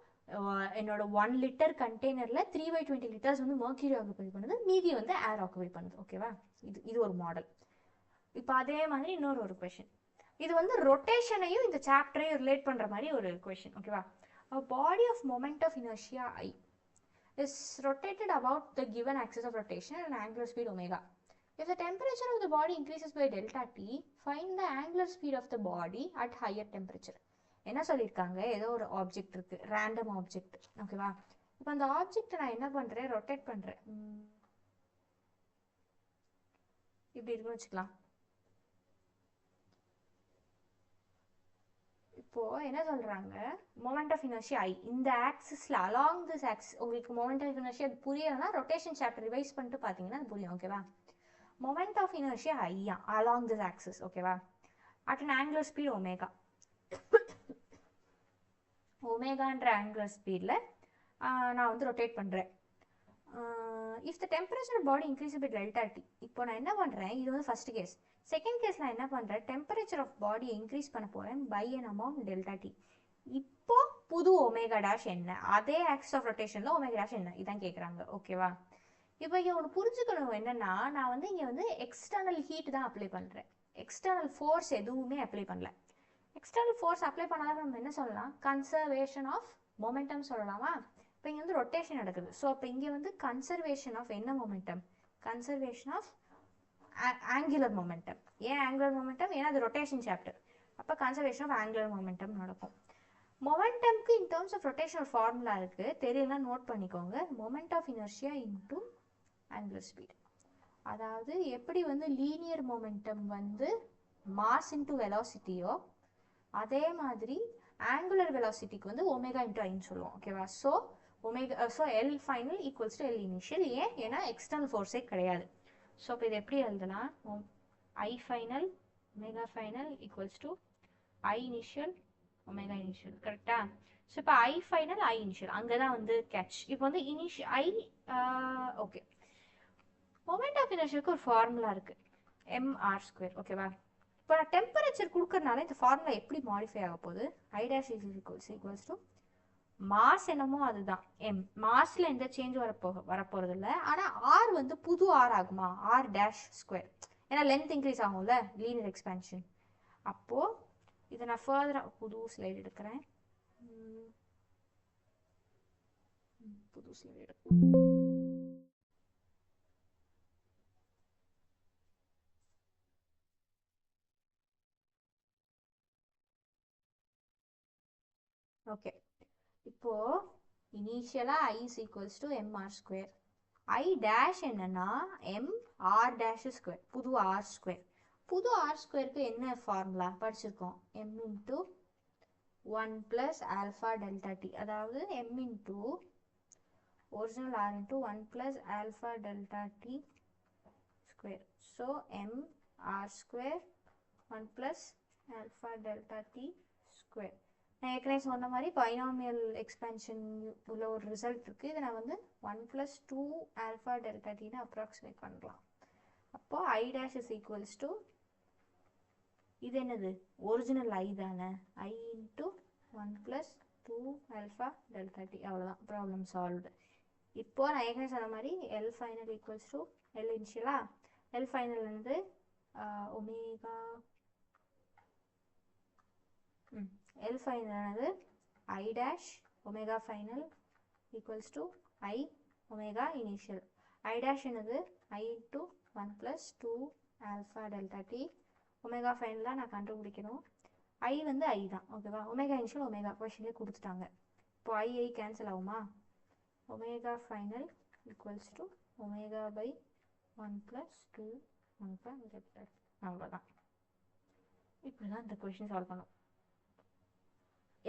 Speaker 1: என்னோட 1 liter கண்டெய்னரில் 3/20 லிட்டர்ஸ் வந்து mercury ஆக்குபை பண்ணுது, மீதி வந்து ஏர் ஆக்குபை பண்ணுது, ஓகேவா. இது ஒரு மாடல். இப்போ அதே மாதிரி இன்னொரு கொஷின், இது வந்து ரொட்டேஷனையும் இந்த சாப்டரையும் ரிலேட் பண்ணுற மாதிரி ஒரு கொஷின், ஓகேவா. A body of moment of inertia I is rotated about the given axis of rotation at an angular speed omega. If the temperature of the body increases by delta T, find the angular speed of the body at higher temperature. என்ன சொல்லியிருக்காங்க, ஏதோ ஒரு object இருக்கு, random object, ஓகேவா. இப்போ அந்த object நான் என்ன பண்ணுறேன், ரொட்டேட் பண்ணுறேன், இப்படி இருக்குன்னு வச்சுக்கலாம். இப்போது என்ன சொல்கிறாங்க, மொமெண்ட் ஆஃப் இனர்ஷியா ஐ இந்த ஆக்சிஸில் அலாங் திஸ் ஆக்சிஸ். உங்களுக்கு மொமெண்ட் ஆஃப் இனர்ஷியா அது புரியலைன்னா ரொட்டேஷன் சாப்டர் ரிவைஸ் பண்ணிட்டு பார்த்தீங்கன்னா அது புரியும், ஓகேவா. மொமெண்ட் ஆஃப் இனர்ஷியா ஐயா அலாங் திஸ் ஆக்சிஸ், ஓகேவா, at an angular speed omega. ஒமேகான்ற ஆங்குலர் ஸ்பீடில் நான் வந்து ரொட்டேட் பண்ணுறேன். If the temperature body increase by delta T. இப்போ நான் என்ன பண்ணுறேன், இது வந்து ஃபர்ஸ்ட் கேஸ். செகண்ட் கேஸ் நான் என்ன பண்ணுறேன், டெம்பரேச்சர் ஆஃப் பாடி இன்க்ரீஸ் பண்ண போகிறேன் by an amount delta T. இப்போ புது ஒமேகா டேஷ் என்ன, அதே ஆக்சிஸ் ஆஃப் ரொட்டேஷனில் ஒமேகா டேஷ் என்ன, இதான் கேட்குறாங்க. ஓகேவா? இப்போ இங்கே ஒன்று புரிஞ்சுக்கணும் என்னன்னா, நான் வந்து இங்கே வந்து எக்ஸ்டர்னல் ஹீட் தான் அப்ளை பண்ணுறேன், எக்ஸ்டர்னல் ஃபோர்ஸ் எதுவுமே அப்ளை பண்ணல. எக்ஸ்டர்னல் ஃபோர்ஸ் அப்ளை பண்ணாலும் நம்ம என்ன சொல்லலாம், கன்சர்வேஷன் ஆஃப் மொமெண்டம் சொல்லலாமா? இப்போ இங்கே வந்து ரொட்டேஷன் நடக்குது. ஸோ அப்போ இங்கே வந்து கன்சர்வேஷன் ஆஃப் என்ன momentum, conservation of angular momentum. ஏன் ஆங்குலர் மொமெண்டம், ஏன்னா அது ரொட்டேஷன் சாப்டர். அப்போ கன்சர்வேஷன் ஆஃப் ஆங்குலர் மொமெண்டம் நடக்கும். மொமெண்டம்க்கு in terms of rotational formula இருக்குது, தெரியலனா நோட் பண்ணிக்கோங்க. Moment of inertia into angular speed. அதாவது எப்படி வந்து லீனியர் மொமெண்டம் வந்து மாஸ் இன்டூ வெலாசிட்டியோ அதே மாதிரி ஆங்குலர் வெலாசிட்டிக்கு வந்து ஒமேகா இன்டூ ஐன்னு சொல்லுவோம். ஓகேவா? So omega, so L final equals to L initial. ஏன்னா எக்ஸ்டர்னல் ஃபோர்ஸே கிடையாது. ஸோ இப்போ இது எப்படி எழுதலாம், I final omega final equals to I initial omega initial. கரெக்டா? ஸோ இப்போ ஐ ஃபைனல் ஐ இனிஷியல் அங்கே தான் வந்து கேட்ச். இப்போ வந்து initial I okay, moment of இனர்ஷியாவுக்கு ஒரு ஃபார்முலா இருக்கு, mr ஸ்கொயர். ஓகேவா? இப்போ நான் டெம்பரேச்சர் கொடுக்கறனால இந்த ஃபார்முலா எப்படி மாடிஃபை ஆக போகுது, ஐ dash is equals to mass என்னமோ அதுதான் எம். மாஸ்ல எந்த சேஞ்ச் வரப்போறது இல்லை. ஆனால் ஆர் வந்து புது ஆர் ஆகுமா, ஆர் டேஷ் ஸ்கொயர். ஏன்னா லென்த் இன்க்ரீஸ் ஆகும்ல, லீனியர் எக்ஸ்பேன்ஷன். அப்போது இதை நான் ஃபர்தராக புது ஸ்லைடு எடுக்கிறேன், புது ஸ்லைடு எடுக்கிறேன். ஓகே, இப்போ இனிஷியலா i is equals to mr square. i dash என்னன்னா mr டேஷ் ஸ்கொயர், புது r ஸ்கொயர். புது r ஸ்கொயருக்கு என்ன ஃபார்முலா படிச்சிருக்கோம், m into 1 plus alpha delta D. அதாவது m into original r into 1 plus alpha delta D square. So mr square 1 plus alpha delta D square. நான் ஏற்கனவே சொன்ன மாதிரி பைனாமியல் எக்ஸ்பேன்ஷன் உள்ள ஒரு ரிசல்ட் இருக்குது. இதை நான் வந்து 1 ப்ளஸ் 2 ஆல்ஃபா டெல்டா டின்னு அப்ராக்சிமேட் பண்ணலாம். அப்போது I dash is equals to, இது என்னது ஒரிஜினல் ஐ தானே, I into 1 plus 2 alpha delta T. அவ்வளோதான், ப்ராப்ளம் சால்வ்டு. இப்போது நான் ஏற்கனவே சொன்ன மாதிரி L final equals to L இனிஷியலா, எல் ஃபைனல் வந்து ஒமேகா, L final ஆனது I dash omega final equals to I omega initial. I dash என்னது I into 1 plus 2 alpha delta t. omega final தான் நான் கண்டுபிடிக்கணும். I வந்து I தான். ஓகேவா? omega initial omega கொஷின்லேயே கொடுத்துட்டாங்க. இப்போ I கேன்சல் ஆகுமா, omega final equals to omega by 1 plus 2 alpha delta. அவ்வளோதான். இப்படி தான் இந்த கொஷின் சால்வ் பண்ணும்.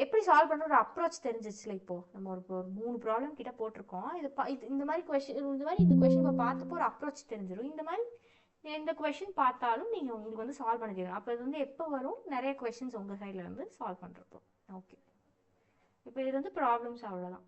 Speaker 1: எப்படி சால்வ் பண்ணுற ஒரு அப்ரோச் தெரிஞ்சிச்சுல. இப்போது நம்ம ஒரு 3 ப்ராப்ளம் கிட்ட போட்டிருக்கோம். இது இந்த மாதிரி கொஷின், இந்த கொஷின் பார்த்துப்போ ஒரு அப்ரோச் தெரிஞ்சிடும். இந்த மாதிரி எந்த கொஷின் பார்த்தாலும் நீங்கள் உங்களுக்கு வந்து சால்வ் பண்ண தெரியும். அப்போ இது வந்து எப்போ வரும், நிறைய கொஷின்ஸ் உங்கள் சைடில் வந்து சால்வ் பண்ணுறப்போ. ஓகே, இப்போ இது வந்து ப்ராப்ளம்ஸ் அவ்வளோதான்.